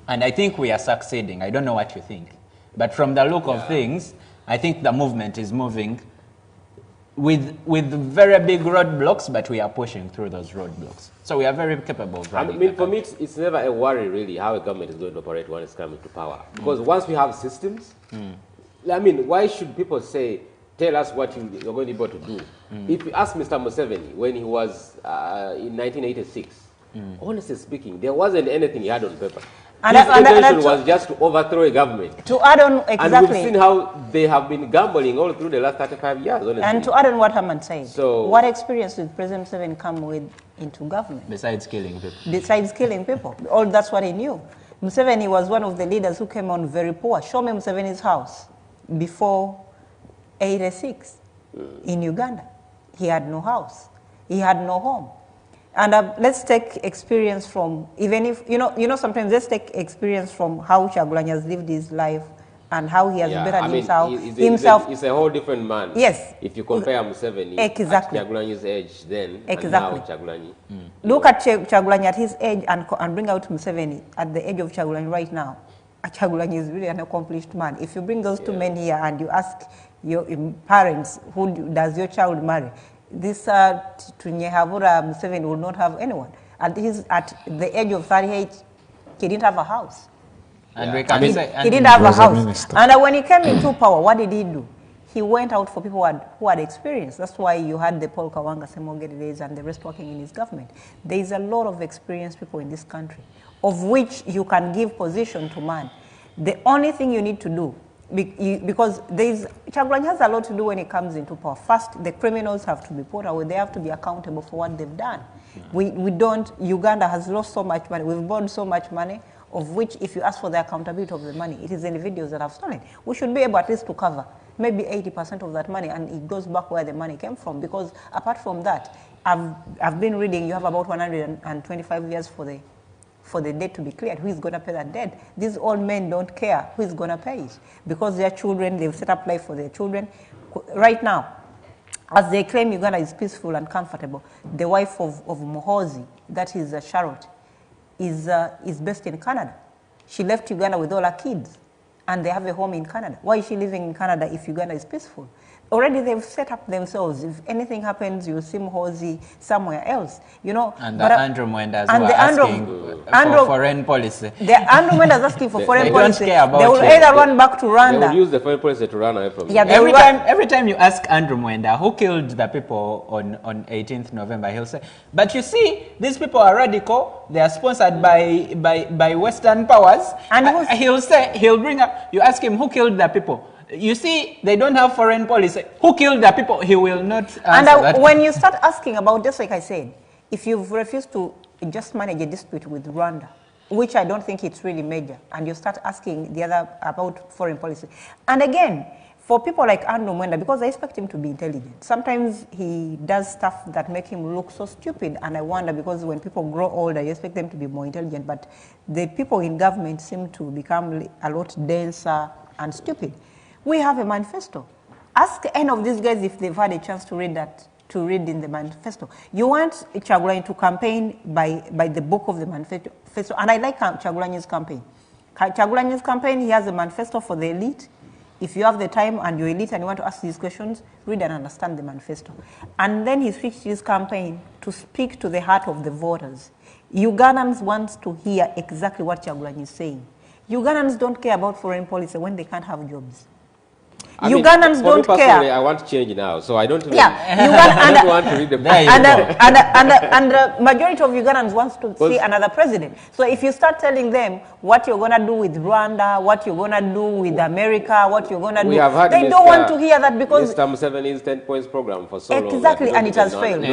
[SPEAKER 4] And I think we are succeeding. I don't know what you think. But from the look of things, I think the movement is moving with very big roadblocks, but we are pushing through those roadblocks. So we are very capable of running.
[SPEAKER 1] I mean, for me, it's never a worry, really, how a government is going to operate when it's coming to power. Because once we have systems, I mean, why should people say, tell us what you're going to be able to do? If you ask Mr. Museveni when he was in 1986, honestly speaking, there wasn't anything he had on paper. His intention was just to overthrow a government.
[SPEAKER 3] To add on, exactly.
[SPEAKER 1] And we've seen how they have been gambling all through the last 35 years, honestly.
[SPEAKER 3] And to add on what Herman said,
[SPEAKER 1] so,
[SPEAKER 3] what experience did President Museveni come with into government?
[SPEAKER 4] Besides killing people.
[SPEAKER 3] Besides killing people. All that's what he knew. Museveni was one of the leaders who came on very poor. Show me Museveni's house before 86 in Uganda. He had no house. He had no home. And let's take experience from, even if, sometimes let's take experience from how Kyagulanyi has lived his life and how he has bettered himself.
[SPEAKER 1] He's a whole different man.
[SPEAKER 3] Yes.
[SPEAKER 1] If you compare Museveni at Kyagulanyi's age then and now Kyagulanyi.
[SPEAKER 3] Look at Kyagulanyi at his age and bring out Museveni at the age of Kyagulanyi right now. Kyagulanyi is really an accomplished man. If you bring those two men here and you ask your parents, who does your child marry? This Tunyehavura Museveni will not have anyone. At the age of 38, he didn't have a house.
[SPEAKER 4] And
[SPEAKER 3] he didn't have a house. And when he came into power, what did he do? He went out for people who had experience. That's why you had the Paul Kawanga, Semogede days, and the rest working in his government. There is a lot of experienced people in this country, of which you can give position to man. The only thing you need to do, because Kyagulanyi has a lot to do when it comes into power. First, the criminals have to be put away. They have to be accountable for what they've done. Uganda has lost so much money. We've borrowed so much money, of which if you ask for the accountability of the money, it is individuals that have stolen. We should be able at least to cover maybe 80% of that money, and it goes back where the money came from. Because apart from that, I've been reading, you have about 125 years for the debt to be cleared. Who is going to pay that debt? These old men don't care who is going to pay it, because their children, they've set up life for their children. Right now, as they claim Uganda is peaceful and comfortable, the wife of Muhozi, that is Charlotte, is based in Canada. She left Uganda with all her kids, and they have a home in Canada. Why is she living in Canada if Uganda is peaceful? Already they've set up themselves. If anything happens, you'll see Muhozi somewhere else.
[SPEAKER 4] And the Andrew Mwendas who are asking for foreign policy.
[SPEAKER 3] The Andrew Mwendas asking for foreign policy.
[SPEAKER 4] Don't care about
[SPEAKER 3] they will either run back to Rwanda.
[SPEAKER 1] They will use the foreign policy to run away from
[SPEAKER 3] yeah,
[SPEAKER 4] every time you ask Andrew Mwenda who killed the people on 18th November, he'll say, but you see, these people are radical. They are sponsored by Western powers. And he'll bring up, you ask him who killed the people. You see, they don't have foreign policy. Who killed the people? He will not answer that.
[SPEAKER 3] When you start asking about, just like I said, if you've refused to just manage a dispute with Rwanda, which I don't think it's really major, and you start asking the other about foreign policy. And again, for people like Andrew Mwenda, because I expect him to be intelligent, sometimes he does stuff that make him look so stupid, and I wonder, because when people grow older, you expect them to be more intelligent, but the people in government seem to become a lot denser and stupid. We have a manifesto. Ask any of these guys if they've had a chance to read that, to read in the manifesto. You want Kyagulanyi to campaign by the book of the manifesto, and I like Kyagulanyi's campaign. Kyagulanyi's campaign, he has a manifesto for the elite. If you have the time and you're elite and you want to ask these questions, read and understand the manifesto. And then he switched his campaign to speak to the heart of the voters. Ugandans want to hear exactly what Kyagulanyi is saying. Ugandans don't care about foreign policy when they can't have jobs. Ugandans don't care.
[SPEAKER 1] I want change now, so I don't. Even,
[SPEAKER 3] I
[SPEAKER 1] don't want to read the.
[SPEAKER 3] And the majority of Ugandans wants to see another president. So if you start telling them what you're gonna do with Rwanda, what you're gonna do with America, what you're gonna do, they don't want to hear that because
[SPEAKER 1] Mr. Museveni's 10 points program for so long.
[SPEAKER 3] Exactly, and it has failed.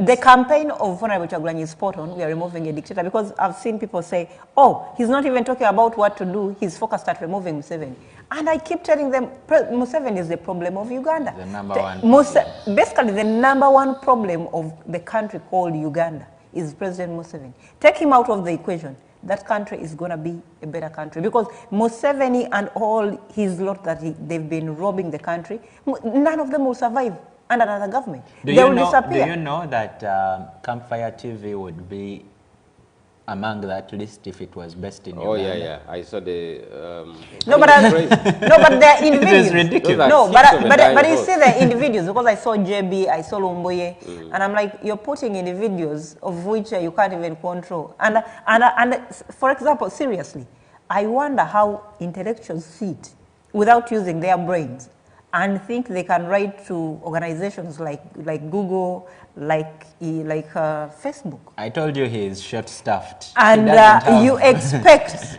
[SPEAKER 3] The campaign of Honorable Kyagulanyi is spot on. We are removing a dictator because I've seen people say, "Oh, he's not even talking about what to do. He's focused at removing Museveni." And I keep telling them, Museveni is the problem of Uganda.
[SPEAKER 4] The number one.
[SPEAKER 3] Basically, the number one problem of the country called Uganda is President Museveni. Take him out of the equation. That country is going to be a better country because Museveni and all his lot that they've been robbing the country, none of them will survive under another government. They will disappear.
[SPEAKER 4] Do you know that Campfire TV would be among that list if it was based in Uganda?
[SPEAKER 1] Oh yeah, I saw the.
[SPEAKER 3] No, but they're individuals.
[SPEAKER 4] It's ridiculous.
[SPEAKER 3] No, but you see the individuals because I saw JB, I saw Lumboye, and I'm like, you're putting individuals of which you can't even control. And for example, seriously, I wonder how intellectuals sit without using their brains and think they can write to organizations like Google, like Facebook.
[SPEAKER 4] I told you he is short-staffed.
[SPEAKER 3] And you expect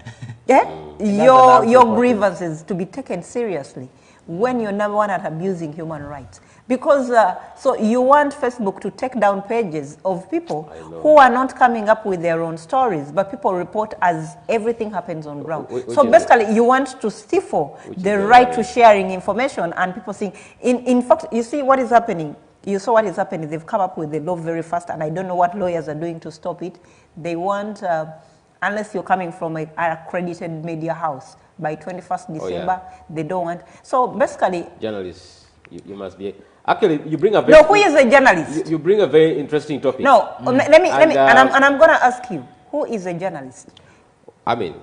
[SPEAKER 3] your grievances to be taken seriously when you're number one at abusing human rights. Because, so you want Facebook to take down pages of people who are not coming up with their own stories, but people report as everything happens on ground. So basically, you want to stifle the right to sharing information, and people think, in fact, you see what is happening. You saw what is happening. They've come up with the law very fast, and I don't know what lawyers are doing to stop it. They want, unless you're coming from an accredited media house, by 21st December, they don't want. So basically,
[SPEAKER 1] journalists, you must be. Actually, you bring a very.
[SPEAKER 3] No, who is a journalist?
[SPEAKER 1] You bring a very interesting topic.
[SPEAKER 3] No, let me, and I'm going to ask you, who is a journalist?
[SPEAKER 1] I mean,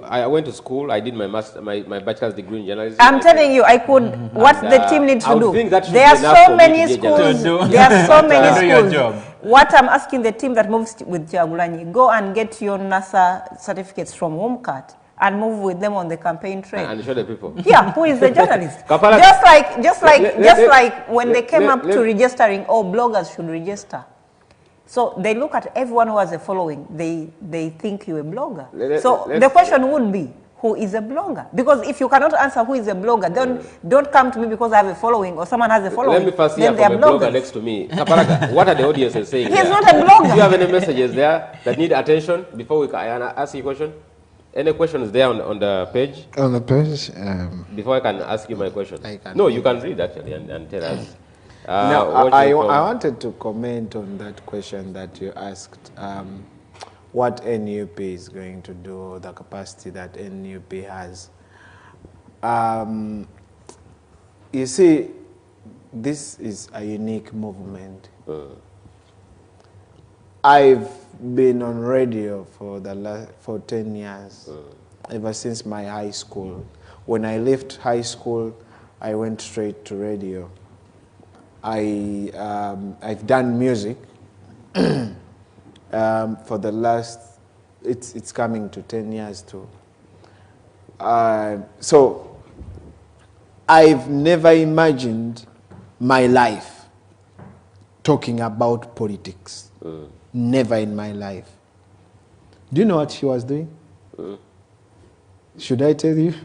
[SPEAKER 1] I went to school. I did my bachelor's degree in journalism.
[SPEAKER 3] I'm telling you, I could. What the team needs to do.
[SPEAKER 1] There
[SPEAKER 3] are so many schools. There are so many schools. What I'm asking the team that moves with Kyagulanyi, go and get your NASA certificates from HomeCart and move with them on the campaign trail.
[SPEAKER 1] And show the people.
[SPEAKER 3] Yeah, who is the journalist? just like when they came up to registering, bloggers should register. So they look at everyone who has a following. They think you're a blogger. So the question would be, who is a blogger? Because if you cannot answer who is a blogger, then don't come to me because I have a following or someone has a following.
[SPEAKER 1] Let me first hear from a blogger next to me. Kapalaga, what are the audiences saying?
[SPEAKER 3] He's not a blogger.
[SPEAKER 1] Do you have any messages there that need attention before we can ask you a question? Any questions there on the page?
[SPEAKER 2] On the page?
[SPEAKER 1] Before I can ask you my question.
[SPEAKER 2] No,
[SPEAKER 1] you can read actually and tell us.
[SPEAKER 2] I wanted to comment on that question that you asked. What NUP is going to do, the capacity that NUP has. You see, this is a unique movement. I've been on radio for 10 years, ever since my high school. When I left high school, I went straight to radio. I've done music for the last, it's coming to 10 years too. So I've never imagined my life talking about politics. Never in my life. Do you know what she was doing? Should I tell you?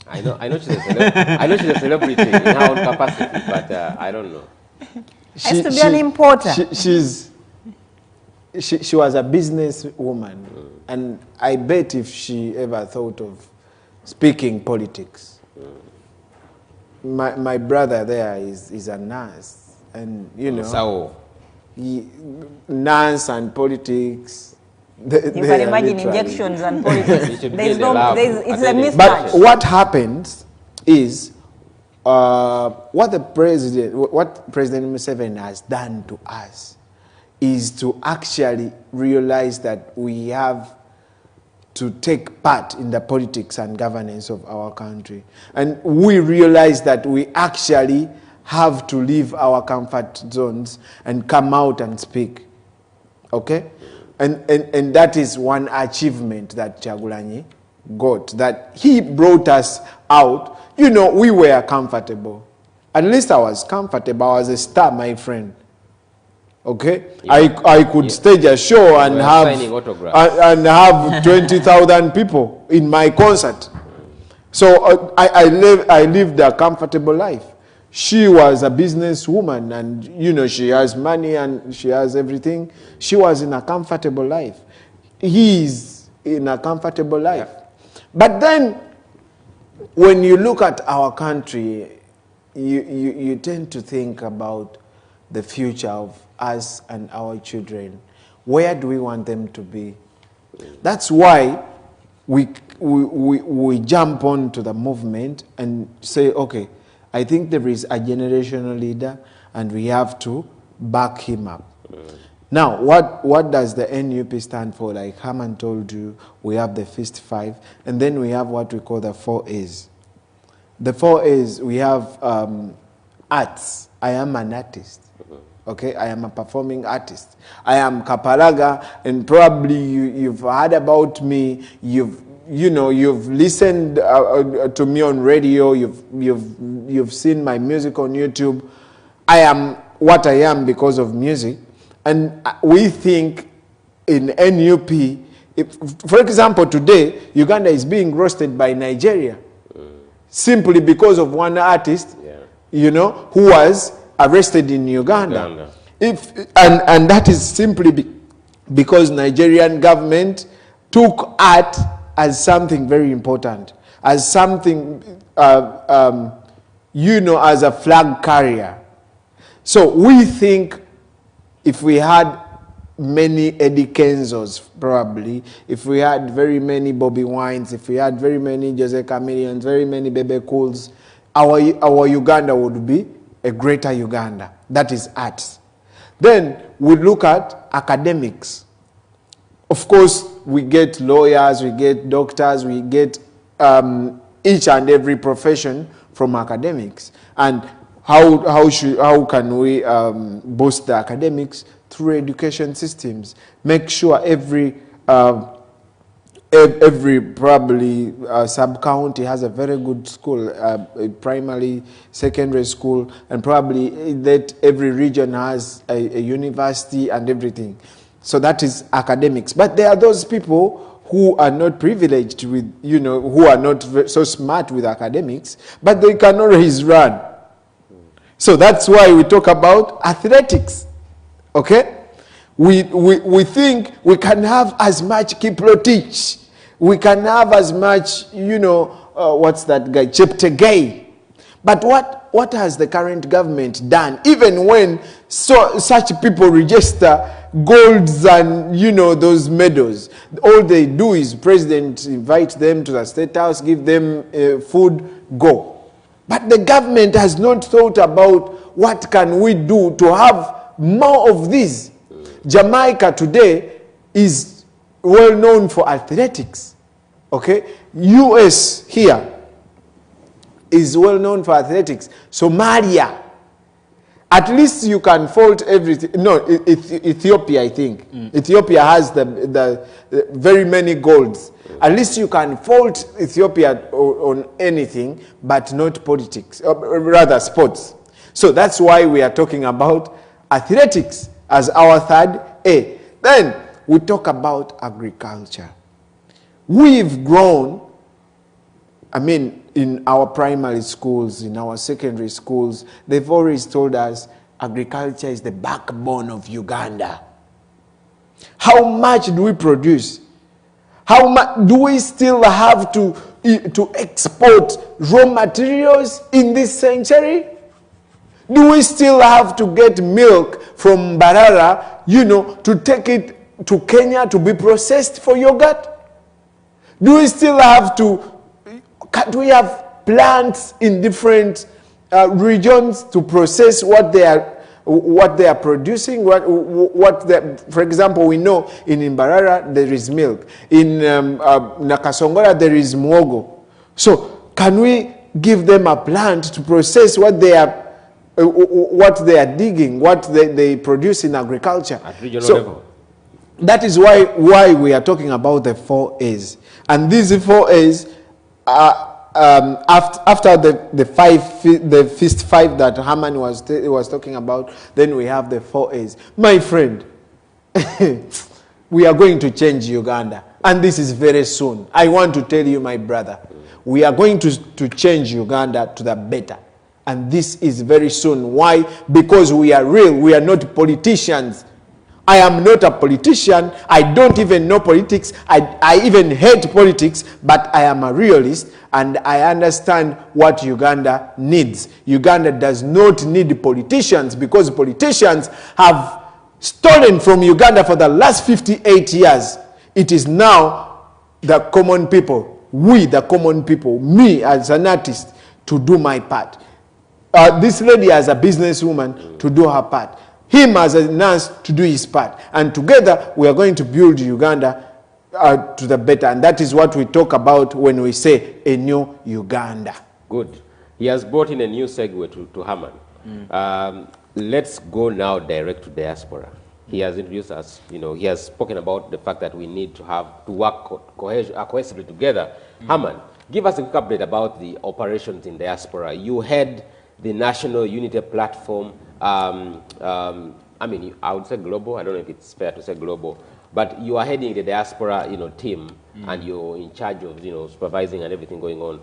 [SPEAKER 1] I know she's a celebrity in her own capacity, but I don't know.
[SPEAKER 3] She has to be an importer.
[SPEAKER 2] She was a business woman, and I bet if she ever thought of speaking politics. My brother there is a nurse, and you know, nurse and politics,
[SPEAKER 3] You can imagine injections and politics. It's a mismatch.
[SPEAKER 2] But what happens is what President Museveni has done to us is to actually realize that we have to take part in the politics and governance of our country. And we realize that we actually have to leave our comfort zones and come out and speak. Okay? And that is one achievement that Kyagulanyi got, that he brought us out. You know, we were comfortable. At least I was comfortable. I was a star, my friend. Okay? Yeah. I could stage a show and have 20,000 people in my concert. So I lived a comfortable life. She was a businesswoman, and you know, she has money and she has everything. She was in a comfortable life. He is in a comfortable life. But then, when you look at our country, you tend to think about the future of us and our children. Where do we want them to be? That's why we jump onto the movement and say, okay, I think there is a generational leader and we have to back him up. Now, what does the NUP stand for? Like Herman told you, we have the Fist Five, and then we have what we call the 4 A's. The 4 A's, we have arts. I am an artist. Okay, I am a performing artist. I am Kapalaga, and probably you've heard about me. You've listened to me on radio. You've seen my music on YouTube. I am what I am because of music, and we think in NUP. For example, today Uganda is being roasted by Nigeria, simply because of one artist, who was arrested in Uganda. And that is simply because Nigerian government took art as something very important, as something, as a flag carrier. So we think if we had many Eddie Kenzos, probably, if we had very many Bobiwines, if we had very many Jose Chameleons, very many Bebe Cools, our Uganda would be a greater Uganda. That is arts. Then we look at academics. Of course, we get lawyers, we get doctors, we get each and every profession from academics. And how can we boost the academics? Through education systems. Make sure every probably sub-county has a very good school, primary, secondary school, and probably that every region has a university and everything. So that is academics. But there are those people who are not privileged with, who are not so smart with academics, but they can always run. So that's why we talk about athletics. Okay? We think we can have as much Kiprotich. We can have as much, what's that guy, Cheptegei. But what has the current government done? Even when such people register golds and, those medals, all they do is president invite them to the State House, give them food, go. But the government has not thought about what can we do to have more of these. Jamaica today is well known for athletics. Okay? US here is well known for athletics. Somalia, at least you can fault everything. No, Ethiopia, I think. Ethiopia has the very many golds. At least you can fault Ethiopia on anything, but not politics, or rather sports. So that's why we are talking about athletics as our third A. Then we talk about agriculture. We've grown, in our primary schools, in our secondary schools, they've always told us agriculture is the backbone of Uganda. How much do we produce? How much do we still have to export raw materials in this century? Do we still have to get milk from Barara, to take it to Kenya to be processed for yogurt? Do we still have to, do we have plants in different regions to process what they are producing? For example, we know in Imbarara there is milk. In Nakasongola there is muwogo. So can we give them a plant to process what they are digging, what they produce in agriculture?
[SPEAKER 1] At regional level.
[SPEAKER 2] That is why we are talking about the 4 A's. And these 4 A's are after the first 5 that Haman was talking about, then we have the 4 A's. My friend, we are going to change Uganda, and this is very soon. I want to tell you, my brother, we are going to change Uganda to the better, and this is very soon. Why? Because we are real. We are not politicians. I am not a politician. I don't even know politics. I even hate politics, but I am a realist and I understand what Uganda needs. Uganda does not need politicians because politicians have stolen from Uganda for the last 58 years. It is now the common people, we the common people, me as an artist, to do my part. This lady as a businesswoman to do her part. Him as a nurse to do his part. And together we are going to build Uganda to the better. And that is what we talk about when we say a new Uganda.
[SPEAKER 1] Good. He has brought in a new segue to Haman. Let's go now direct to diaspora. He has introduced us, he has spoken about the fact that we need to work cohesively together. Haman, give us a quick update about the operations in diaspora. You head the National Unity Platform. I mean, I would say global. I don't know if it's fair to say global, but you are heading the diaspora, team, and you're in charge of, supervising and everything going on.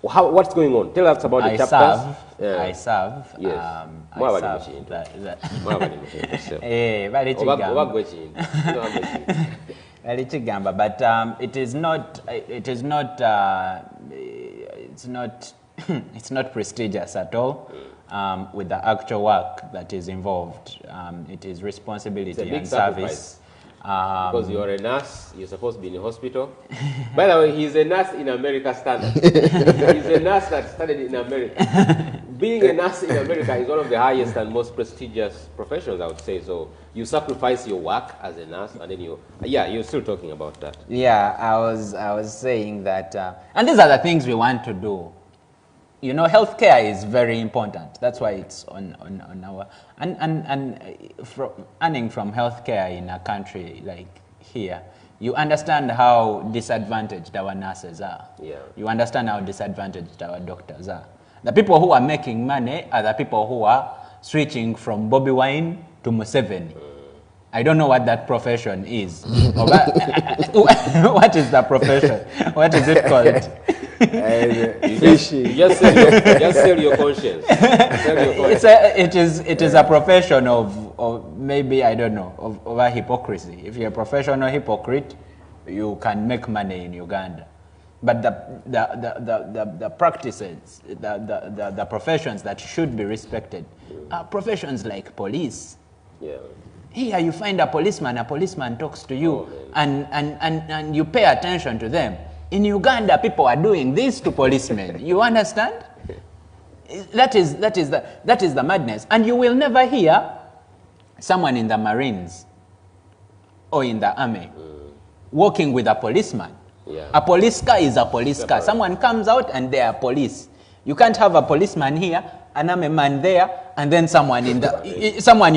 [SPEAKER 1] What's going on? Tell us about the chapters.
[SPEAKER 4] I serve.
[SPEAKER 1] Yes.
[SPEAKER 4] But it's not prestigious at all. With the actual work that is involved, it is responsibility and service.
[SPEAKER 1] Because you're a nurse, you're supposed to be in a hospital. By the way, he's a nurse in America standard. He's a nurse that studied in America. Being a nurse in America is one of the highest and most prestigious professions, I would say. So you sacrifice your work as a nurse, and then you're still talking about that.
[SPEAKER 4] Yeah, I was saying that, and these are the things we want to do. Healthcare is very important. That's why it's on our earning from healthcare in a country like here. You understand how disadvantaged our nurses are.
[SPEAKER 1] Yeah.
[SPEAKER 4] You understand how disadvantaged our doctors are. The people who are making money are the people who are switching from Bobiwine to Museveni. I don't know what that profession is. What is the profession? What is it called?
[SPEAKER 1] You just sell your conscience.
[SPEAKER 4] It is a profession of maybe, I don't know, of a hypocrisy. If you're a professional hypocrite, you can make money in Uganda. But the practices, the professions that should be respected are professions like police.
[SPEAKER 1] Yeah.
[SPEAKER 4] Here you find a policeman talks to you, and you pay attention to them. In Uganda, people are doing this to policemen. You understand? That is the madness. And you will never hear someone in the Marines or in the army walking with a policeman.
[SPEAKER 1] Yeah.
[SPEAKER 4] A police car is a police car. Someone comes out and they are police. You can't have a policeman here, an army man there, and then someone you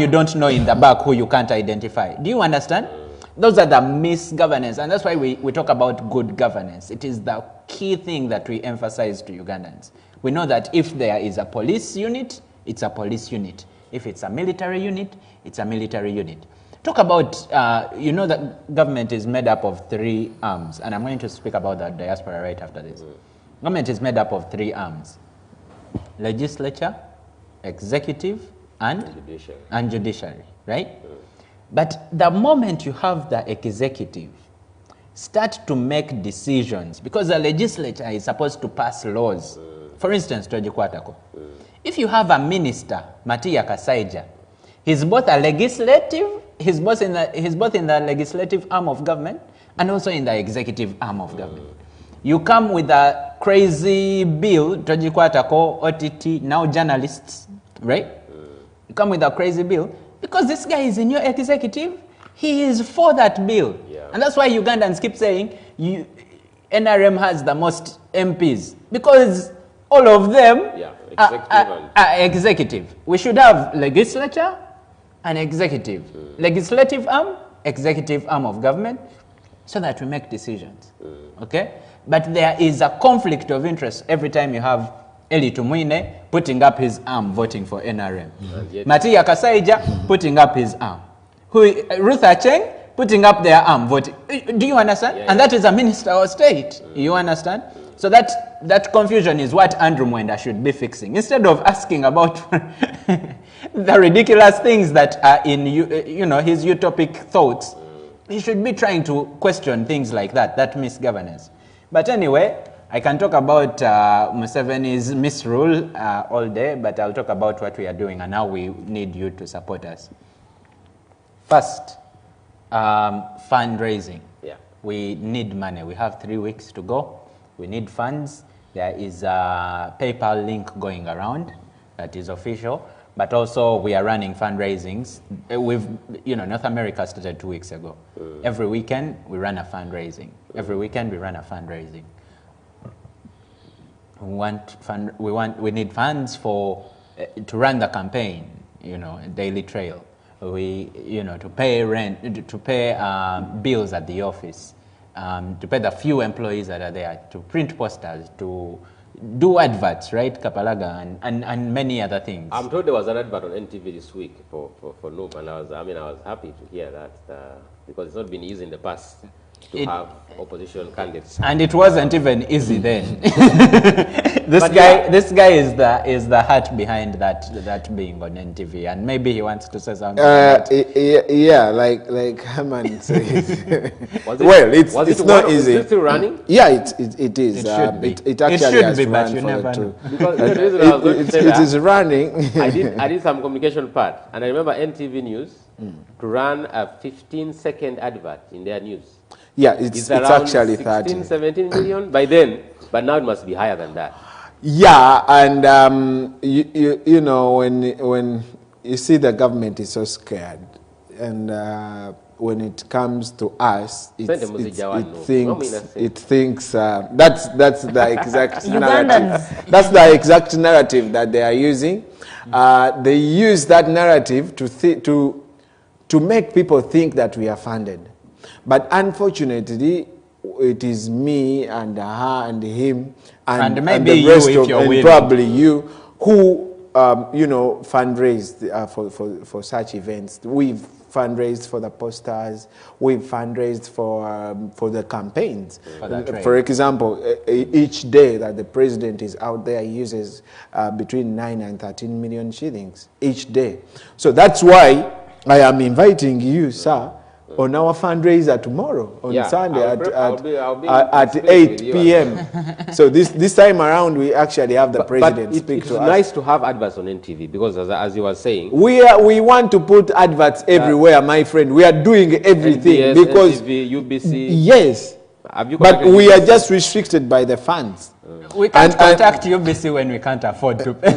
[SPEAKER 4] don't know in the back who you can't identify. Do you understand? Those are the misgovernance, and that's why we talk about good governance. It is the key thing that we emphasize to Ugandans. We know that if there is a police unit, it's a police unit. If it's a military unit, it's a military unit. Talk about, the government is made up of 3 arms, and I'm going to speak about the diaspora right after this. Government is made up of 3 arms: legislature, executive, and judiciary, right? But the moment you have the executive start to make decisions, because the legislature is supposed to pass laws. For instance, if you have a minister, Matiya Kasaija, he's both a legislative, he's both in the legislative arm of government and also in the executive arm of government. You come with a crazy bill, Tojikwatako, OTT, now journalists, right? You come with a crazy bill because this guy is in your executive. He is for that bill. Yeah. And that's why Ugandans keep saying NRM has the most MPs because all of them are executive. We should have legislature and executive. Legislative arm, executive arm of government, so that we make decisions. Okay? But there is a conflict of interest every time you have Eli Tumwine putting up his arm voting for NRM. Matia Kasaija putting up his arm. Ruth Acheng putting up their arm voting. Do you understand? And that is a minister of state. You understand? So that confusion is what Andrew Mwenda should be fixing. Instead of asking about the ridiculous things that are in his utopic thoughts, he should be trying to question things like that misgovernance. But anyway, I can talk about Museveni's misrule all day, but I'll talk about what we are doing and how we need you to support us. First, fundraising. Yeah. We need money. We have 3 weeks to go. We need funds. There is a PayPal link going around that is official, but also we are running fundraisings. North America started 2 weeks ago. Every weekend we run a fundraising. Every weekend we run a fundraising. We need funds for to run the campaign. Daily trail. To pay rent, to pay bills at the office. To pay the few employees that are there, to print posters, to do adverts, right, Kapalaga, and many other things.
[SPEAKER 1] I'm told there was an advert on NTV this week for Noob, and I was happy to hear that because it's not been easy in the past to have opposition candidates.
[SPEAKER 4] And it wasn't even easy then. This guy is the heart behind that being on NTV, and maybe he wants to say something.
[SPEAKER 2] Yeah, like Herman says. It's not easy.
[SPEAKER 1] Is it still running?
[SPEAKER 2] Yeah, it is. It actually has run for 2. Because the reason I was going to say it is running.
[SPEAKER 1] I did some communication part, and I remember NTV News to run a 15-second advert in their news.
[SPEAKER 2] Yeah, it's actually
[SPEAKER 1] 16, 17 million by then, but now it must be higher than that.
[SPEAKER 2] Yeah, and you know, when you see the government is so scared, and when it comes to us, it thinks that's the exact narrative. That's the exact narrative that they are using. They use that narrative to make people think that we are funded. But unfortunately, it is me and her and him and maybe and the rest of and probably you who fundraised for such events. We've fundraised for the posters. We've fundraised for the campaigns. For example, each day that the president is out there, he uses between 9 and 13 million shillings each day. So that's why I am inviting you, sir, on our fundraiser tomorrow, on Sunday at 8 p.m. So this time around, we actually have the president speak to us.
[SPEAKER 1] It's nice to have adverts on NTV because, as you were saying,
[SPEAKER 2] we want to put adverts everywhere, my friend. We are doing everything
[SPEAKER 1] NBS,
[SPEAKER 2] because
[SPEAKER 1] NTV, UBC.
[SPEAKER 2] Yes, but we are just restricted by the funds.
[SPEAKER 4] We can't contact UBC when we can't afford to pay.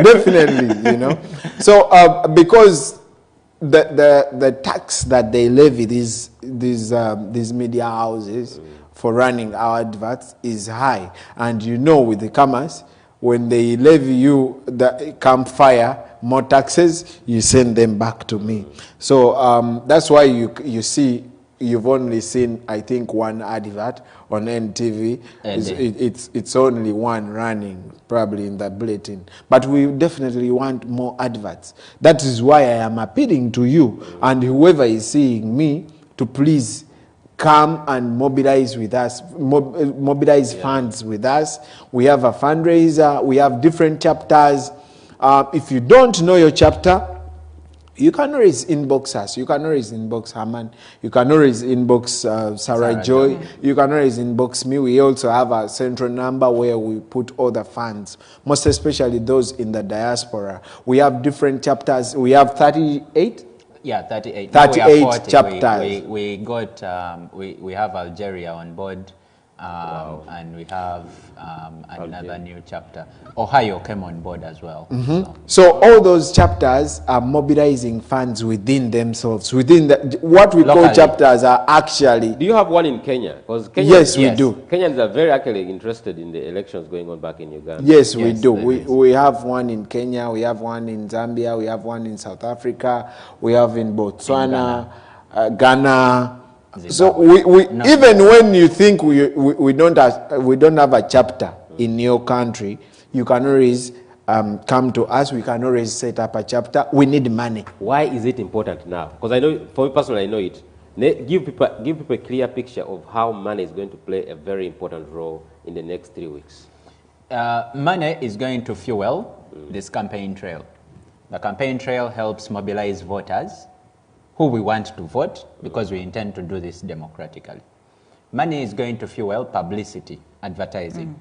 [SPEAKER 2] Definitely, So because the tax that they levy these media houses for running our adverts is high, and with the commerce, when they levy you the campfire more taxes, you send them back to me. So that's why you see you've only seen, I think, one advert on NTV. It's only one running, probably in the bulletin. But we definitely want more adverts. That is why I am appealing to you and whoever is seeing me to please come and mobilize with us, mobilize funds with us. We have a fundraiser. We have different chapters. If you don't know your chapter, you can always inbox us. You can always inbox Herman. You can always inbox Sarah Joy. You can always inbox me. We also have a central number where we put all the funds, most especially those in the diaspora. We have different chapters. We have 38
[SPEAKER 4] Yeah, 38.
[SPEAKER 2] 38
[SPEAKER 4] 40.
[SPEAKER 2] chapters.
[SPEAKER 4] We got, we have Algeria on board, and we have another new chapter. Ohio came on board as well.
[SPEAKER 2] So all those chapters are mobilizing funds within themselves. Within what we
[SPEAKER 4] Locally.
[SPEAKER 2] call chapters are actually.
[SPEAKER 1] Do you have one in Kenya? Because
[SPEAKER 2] Yes, we do.
[SPEAKER 1] Kenyans are very actually interested in the elections going on back in Uganda.
[SPEAKER 2] Yes, we do. We have one in Kenya, we have one in Zambia, we have one in South Africa, we have in Botswana, Ghana. So even when you think we don't have a chapter in your country, you can always come to us. We can always set up a chapter. We need money.
[SPEAKER 1] Why is it important now? Because I know, for me personally, I know it. Give people a clear picture of how money is going to play a very important role in the next 3 weeks.
[SPEAKER 4] Money is going to fuel this campaign trail. The campaign trail helps mobilize voters who we want to vote because we intend to do this democratically. Money is going to fuel publicity, advertising.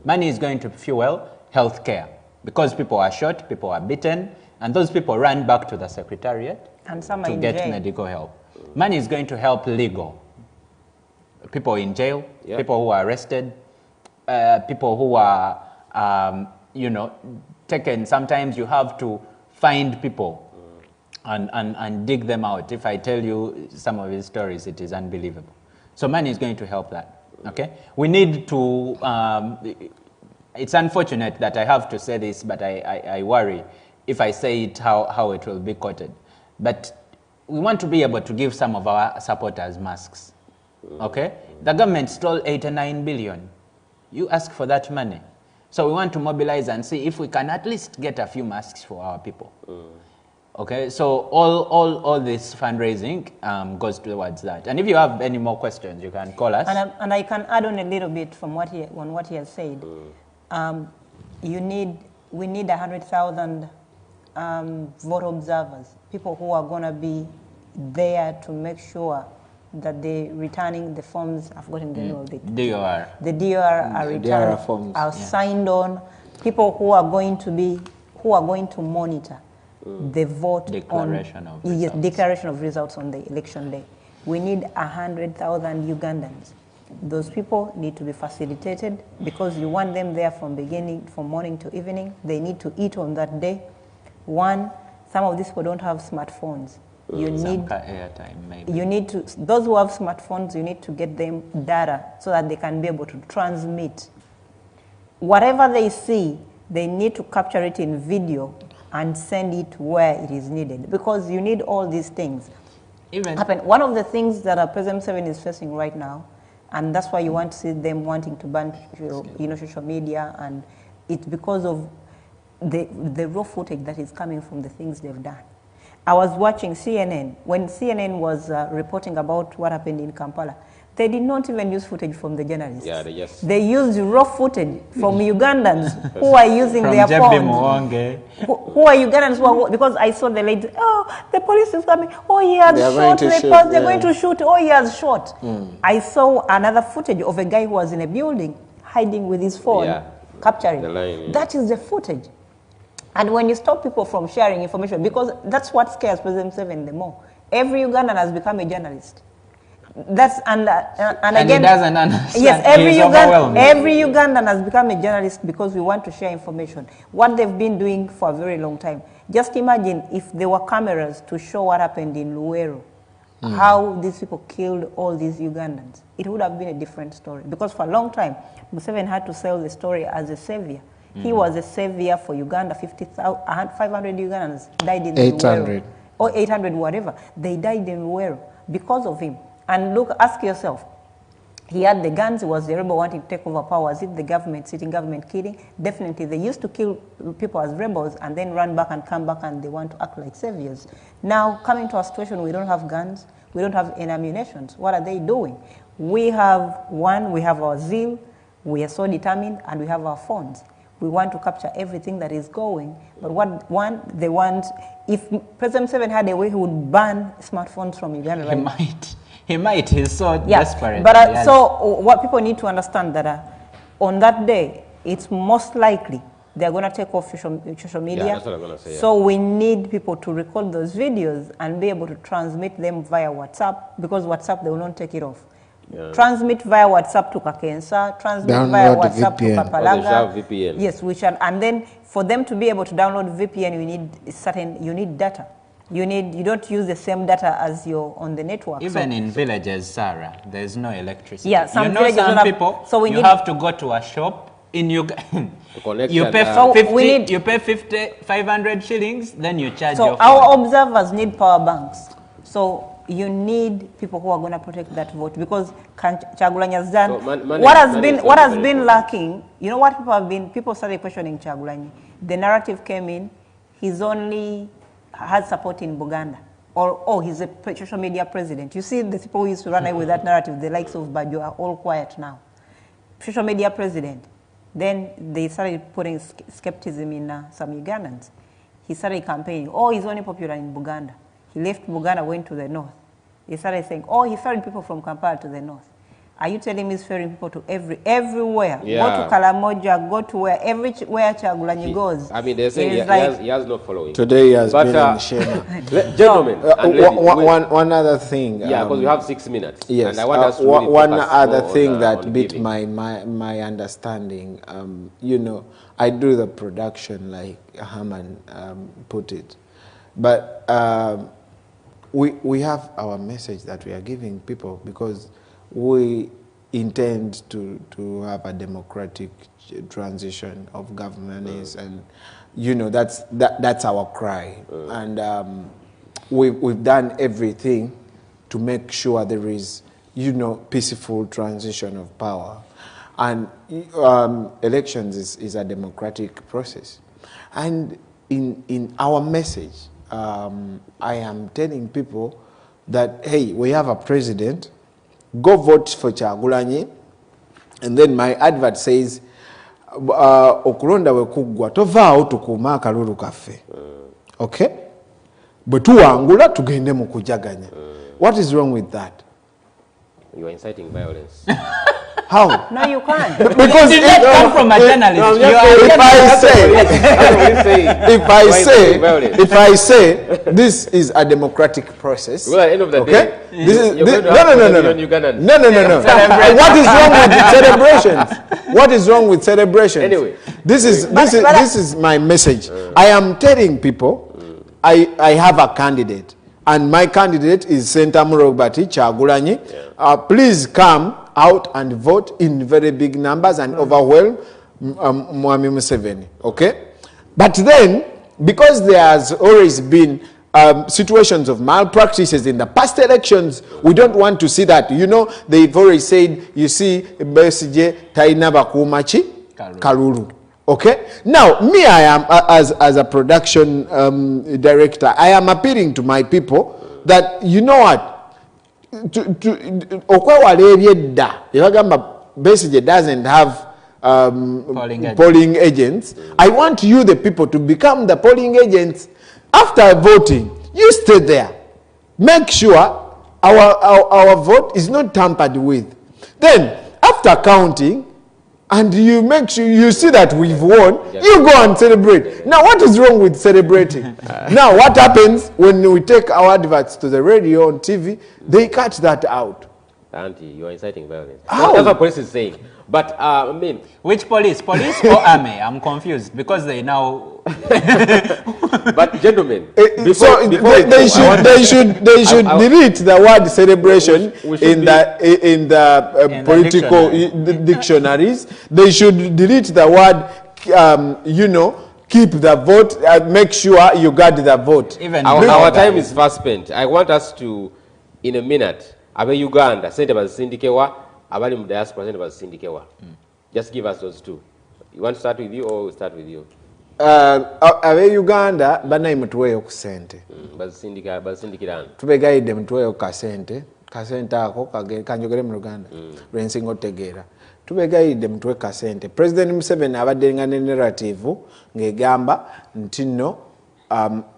[SPEAKER 4] Money is going to fuel healthcare because people are shot, people are beaten, and those people run back to the secretariat
[SPEAKER 3] And some are
[SPEAKER 4] to
[SPEAKER 3] in
[SPEAKER 4] get
[SPEAKER 3] jail.
[SPEAKER 4] medical help. Money is going to help legal. People in jail, people who are arrested, people who are, you know, taken. Sometimes you have to find people and dig them out. If I tell you some of his stories, it is unbelievable. So money is going to help that, okay? We need to, it's unfortunate that I have to say this, but I worry if I say it how it will be quoted. But we want to be able to give some of our supporters masks, okay? The government stole 89 billion. You ask for that money. So we want to mobilize and see if we can at least get a few masks for our people. Okay, so all this fundraising goes towards that. And if you have any more questions, you can call us.
[SPEAKER 3] And I can add on a little bit from what he has said. We need 100,000 vote observers, people who are going to be there to make sure that they're returning the forms. I've forgotten the name of it.
[SPEAKER 4] DOR.
[SPEAKER 3] The DOR are returned,
[SPEAKER 2] DOR forms.
[SPEAKER 3] are signed on. People who are going to monitor the vote
[SPEAKER 4] Declaration of
[SPEAKER 3] yes,
[SPEAKER 4] results.
[SPEAKER 3] declaration of results on the election day. We need 100,000 Ugandans. Those people need to be facilitated because you want them there from morning to evening. They need to eat on that day. One, some of these people don't have smartphones. You need
[SPEAKER 4] airtime, maybe.
[SPEAKER 3] You need to, those who have smartphones, you need to get them data so that they can be able to transmit. Whatever they see, they need to capture it in video and send it where it is needed because you need all these things. Happen. One of the things that President Museveni is facing right now, and that's why you want to see them wanting to ban social media, and it's because of the raw footage that is coming from the things they've done. I was watching CNN. When CNN was reporting about what happened in Kampala, they did not even use footage from the journalists.
[SPEAKER 1] Yeah,
[SPEAKER 3] they used raw footage from Ugandans who are using
[SPEAKER 4] from
[SPEAKER 3] their phones.
[SPEAKER 4] Muwonge.
[SPEAKER 3] Who are Ugandans because I saw the lady, oh, the police is coming, oh, he has shot, they're going to shoot, oh, he has shot. I saw another footage of a guy who was in a building hiding with his phone, capturing.
[SPEAKER 1] The line,
[SPEAKER 3] That is the footage. And when you stop people from sharing information, because that's what scares President Museveni the more. Every Ugandan has become a journalist. That's and again,
[SPEAKER 4] he doesn't understand.
[SPEAKER 3] Yes, every Ugandan has become a journalist because we want to share information. What they've been doing for a very long time. Just imagine if there were cameras to show what happened in Luweero, how these people killed all these Ugandans. It would have been a different story. Because for a long time, Museveni had to sell the story as a savior. He was a savior for Uganda. 500 Ugandans died in Luweero. Or 800, whatever. They died in Luweero because of him. And look, ask yourself, he had the guns, he was the rebel wanting to take over power. Was it the government, sitting government killing? Definitely. They used to kill people as rebels and then run back and come back and they want to act like saviors. Now, coming to a situation we don't have guns, we don't have any ammunition. What are they doing? We have our zeal, we are so determined, and we have our phones. We want to capture everything that is going. But if President Museveni had a way, he would ban smartphones from Uganda.
[SPEAKER 4] He might. He's so desperate.
[SPEAKER 3] But so what people need to understand that on that day, it's most likely they're going to take off social media.
[SPEAKER 1] Yeah, that's what I'm going to say. Yeah.
[SPEAKER 3] So we need people to record those videos and be able to transmit them via WhatsApp, because WhatsApp, they will not take it off. Yeah. Transmit via WhatsApp to Kakensa, transmit via WhatsApp to Kapalaga.
[SPEAKER 1] VPN.
[SPEAKER 3] Yes, and then for them to be able to download VPN, you need data. You don't use the same data as you're on the network.
[SPEAKER 4] Even in villages, Sarah, there's no electricity.
[SPEAKER 3] Yeah, some
[SPEAKER 4] people, you have to go to a shop in Uganda. You pay 500 shillings, then you charge your phone.
[SPEAKER 3] Our observers need power banks. So you need people who are going to protect that vote, because Kyagulanyi has done what has been lacking. You know what people started questioning Kyagulanyi. The narrative came in, he's only has support in Buganda, or he's a social media president. You see, the people who used to run away with that narrative, the likes of Bajo, are all quiet now. Social media president. Then they started putting skepticism in some Ugandans. He started campaigning, he's only popular in Buganda. He left Buganda, went to the north. He started saying, he's ferrying people from Kampala to the north. Are you telling me he's ferrying people to everywhere? Yeah. Go to Kalamoja, go to everywhere Kyagulanyi goes.
[SPEAKER 1] I mean, they're saying he has no following.
[SPEAKER 2] Today he has been in Shema.
[SPEAKER 1] Gentlemen,
[SPEAKER 2] one other thing.
[SPEAKER 1] Yeah, because we have 6 minutes.
[SPEAKER 2] Yes.
[SPEAKER 1] And I want us to really
[SPEAKER 2] one other thing that beat my understanding. I do the production like Haman put it. But we have our message that we are giving people, because we intend to have a democratic transition of governance, and that's our cry. And we've done everything to make sure there is peaceful transition of power, and elections is a democratic process. And in our message, I am telling people that, hey, we have a president, go vote for Kyagulanyi. And then my advert says, okulonda wekugwa tovaawo tukuuma akalulu kaffe. Okay? Bwe tuwangula tugende mu kujaganya. What is wrong with that?
[SPEAKER 1] You are inciting violence.
[SPEAKER 2] How?
[SPEAKER 3] No, you can't.
[SPEAKER 2] Because
[SPEAKER 4] it did not come from a journalist.
[SPEAKER 2] If I say this is a democratic process,
[SPEAKER 1] well, at the end of the day,
[SPEAKER 2] no. What is wrong with celebrations? What is wrong with celebrations?
[SPEAKER 1] Anyway,
[SPEAKER 2] this is my message. I am telling people, I have a candidate, and my candidate is Senator Murobati Kyagulanyi. Please come out and vote in very big numbers and overwhelm Mwami Museveni. Okay? But then, because there has always been situations of malpractices in the past elections, we don't want to see that. They've already said, you see, Besigye Taina Bakumachi Kalulu. Okay? Now, me, I am, as a production director, I am appealing to my people that, you know what? Besigye doesn't have polling agents. I want you, the people, to become the polling agents. After voting, you stay there. Make sure our vote is not tampered with. Then, after counting, and you make sure you see that we've won, you go and celebrate. Now, what is wrong with celebrating? Now, what happens when we take our adverts to the radio and TV? They cut that out.
[SPEAKER 1] Auntie, you are inciting violence. That's what police is saying. But I mean,
[SPEAKER 4] which police? Police or army? I'm confused because they now.
[SPEAKER 1] But gentlemen,
[SPEAKER 2] they should delete the word celebration in the political dictionaries. They should delete the word. Keep the vote. Make sure you guard the vote.
[SPEAKER 1] Even our time is fast spent. I want us to, in a minute, abe Uganda, sente bazisindikewa, abali mu diaspora sente bazisindikewa. Just give us those two. You want to start with you or we'll start with you?
[SPEAKER 2] Abe Uganda banayi mutuweeyo ku sente.
[SPEAKER 1] Bazisindikirana.
[SPEAKER 2] Tubegayidde mutuweeyo ku kasente ako kanjogere mu Luganda. Lwensinga otegeera. Tubegayidde mutuwe kasente. President Museveni abadde nga ne narrative ng'egamba nti no,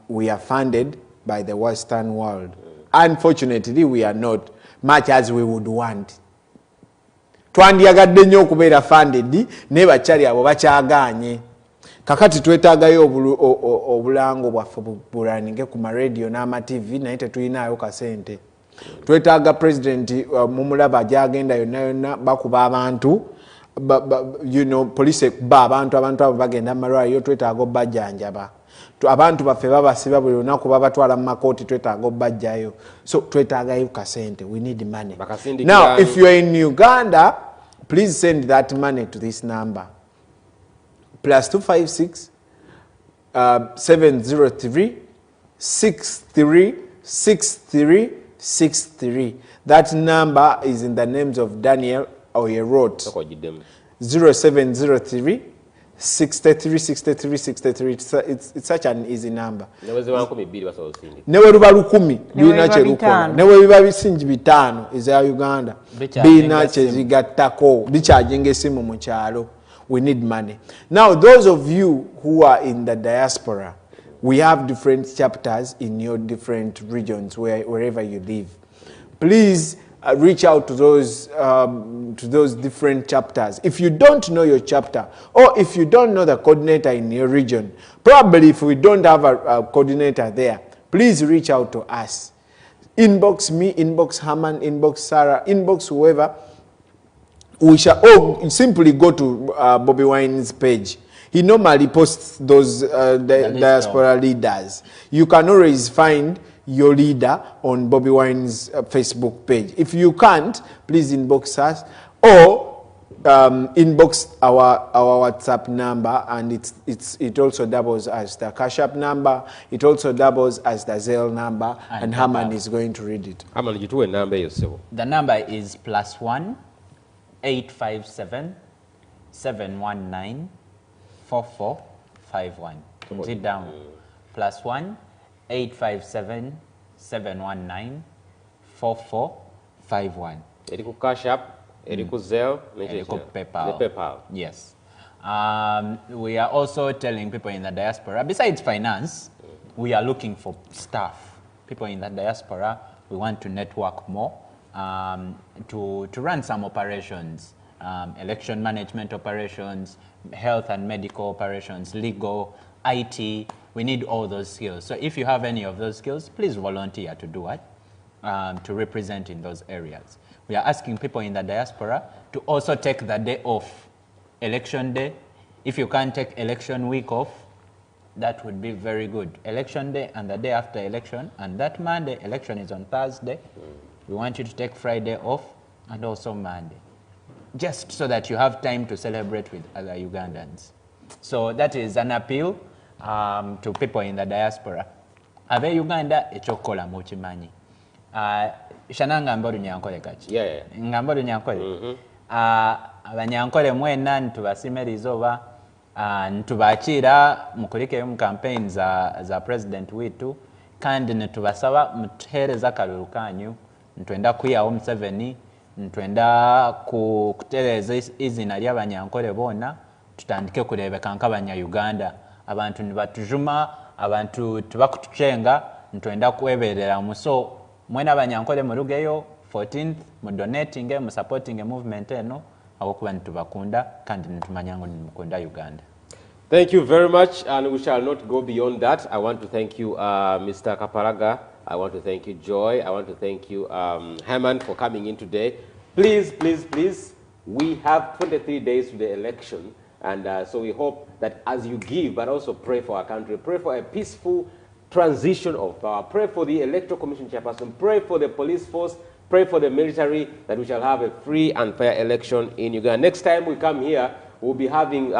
[SPEAKER 2] we are funded by the Western world. Unfortunately, we are not much as we would want. Twandiyagadde nnyo okubeera funded, ne bakyali abo bakyagaanye. kakati twetaagayo obulango bwaffe bulaninge ku maradio n'ama TV naye tetulinayo kasente. Twetaaga president mumulaba gyagenda yonna yonna bakuba abantu police ekuba abantu abo bagenda mu malwaliro twetaaga obbajjanjaba. Abantu baffe babasiba buli lunaku babatwala mu makooti twetaaga obbajjayo. So twetaagayo kasente. We need money. Now if you are in Uganda, please send that money to this number. +256 703 636363. That number is in the names of Daniel Oyerot. 0703 636363. It's such an easy number. Newe luba 10 bina cherukola. Newe biba bisinji bitano eza Uganda. Bina chezigattako bichajenga esimu mu kyalo. We need money. Now, those of you who are in the diaspora, we have different chapters in your different regions, wherever you live. Please reach out to those different chapters. If you don't know your chapter, or if you don't know the coordinator in your region, probably if we don't have a coordinator there, please reach out to us. Inbox me, inbox Haman, inbox Sarah, inbox whoever. We shall simply go to Bobiwine's page. He normally posts those diaspora leaders. You can always find your leader on Bobiwine's Facebook page. If you can't, please inbox us or inbox our WhatsApp number, and it also doubles as the Cash App number. It also doubles as the Zelle number, and Haman is going to read it. Haman, you do a number yourself.
[SPEAKER 4] The number is +1 857 719 4451. Put it down. +1 857 719 4451.
[SPEAKER 1] Eriku Cash App, Eriku Zelle,
[SPEAKER 4] Eriku PayPal.
[SPEAKER 1] The PayPal.
[SPEAKER 4] Yes. We are also telling people in the diaspora, besides finance, we are looking for staff. People in the diaspora, we want to network more. To run some operations, election management operations, health and medical operations, legal, IT. We need all those skills. So if you have any of those skills, please volunteer to do it, to represent in those areas. We are asking people in the diaspora to also take the day off, election day. If you can't take election week off, that would be very good. Election day and the day after election, and that Monday, election is on Thursday. We want you to take Friday off and also Monday, just so that you have time to celebrate with other Ugandans. So that is an appeal to people in the diaspora. Abe Uganda echokola muchimanyi. Shananga mbodu nyankole kachi.
[SPEAKER 1] Yeah.
[SPEAKER 4] Ngambodu nyankole. Abanyankole mwena ntubasimeriza oba ntubachira mukulike mu campaign za president witu kandi netubasaba mutereza kalulu kanyu. Ntwenda kuyawo Museveni, ntwenda kutereza izina ly'abanyankole bonna, tutandike kulebeka nk'abanya Uganda. Abantu nibatujuma, abantu tubakutuchenga, ntwenda kweberera muso mwena abanyankole murugeyo 14th mu donating mu supporting movement eno awokuba ntubakunda kandi nitumanyango nimukunda Uganda.
[SPEAKER 1] Thank you very much, and we shall not go beyond that. I want to thank you, Mr. Kapalaga. I want to thank you, Joy. I want to thank you, Haman, for coming in today. Please, please, please, we have 23 days to the election, and so we hope that as you give, but also pray for our country, pray for a peaceful transition of power, pray for the Electoral Commission chairperson, pray for the police force, pray for the military, that we shall have a free and fair election in Uganda. Next time we come here, we'll be having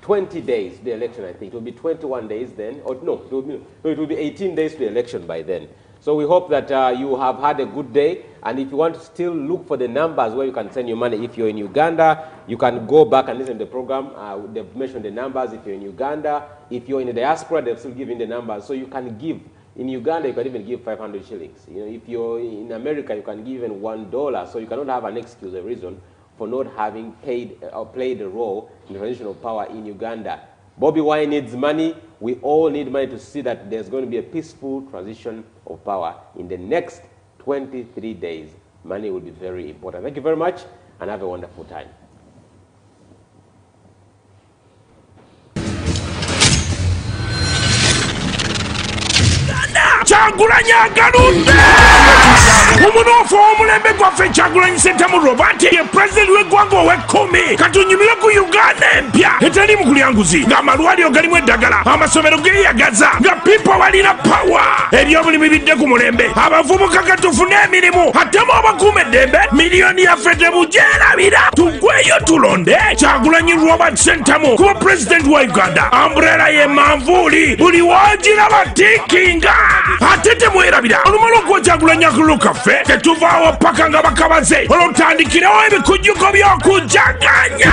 [SPEAKER 1] 20 days to the election, I think. It will be 21 days then. Or no, it will be 18 days to the election by then. So we hope that you have had a good day. And if you want to still look for the numbers where you can send your money, if you're in Uganda, you can go back and listen to the program. They've mentioned the numbers if you're in Uganda. If you're in the diaspora, they're still giving the numbers. So you can give. In Uganda, you can even give 500 shillings. You know, if you're in America, you can give even $1. So you cannot have an excuse, a reason for not having paid or played a role in the transition of power in Uganda. Bobiwine needs money. We all need money to see that there's going to be a peaceful transition of power in the next 23 days. Money will be very important. Thank you very much, and have a wonderful time.
[SPEAKER 5] Kyagulanyi agaludde omunoofu omulembe gwaffe Kyagulanyi Ssentamu Robert ye pulezidenti w'eggwanga ow'ekkumi katunyumire ku Uganda empya etali mu kulyanguzi ng'amalwaliro galimu eddagala amasomero geeyagaza nga pipo balina pawa ebyobulimi bidde ku mulembe abavubuka katufune emirimu atemu abakuuma eddembe miliyoni yaffe tebugyerabira tugweyo tulonde Kyagulanyi Robert Ssentamu kuba pulezidenti wa Uganda ambrera ye manvuuli buli wogiraba tikinga ate temwerabira olumala okuwa Kyagulanyi akalulu kaffe tetuvaawo paka nga bakabaze olwotandikirewo ebikujjuko by'okujaganya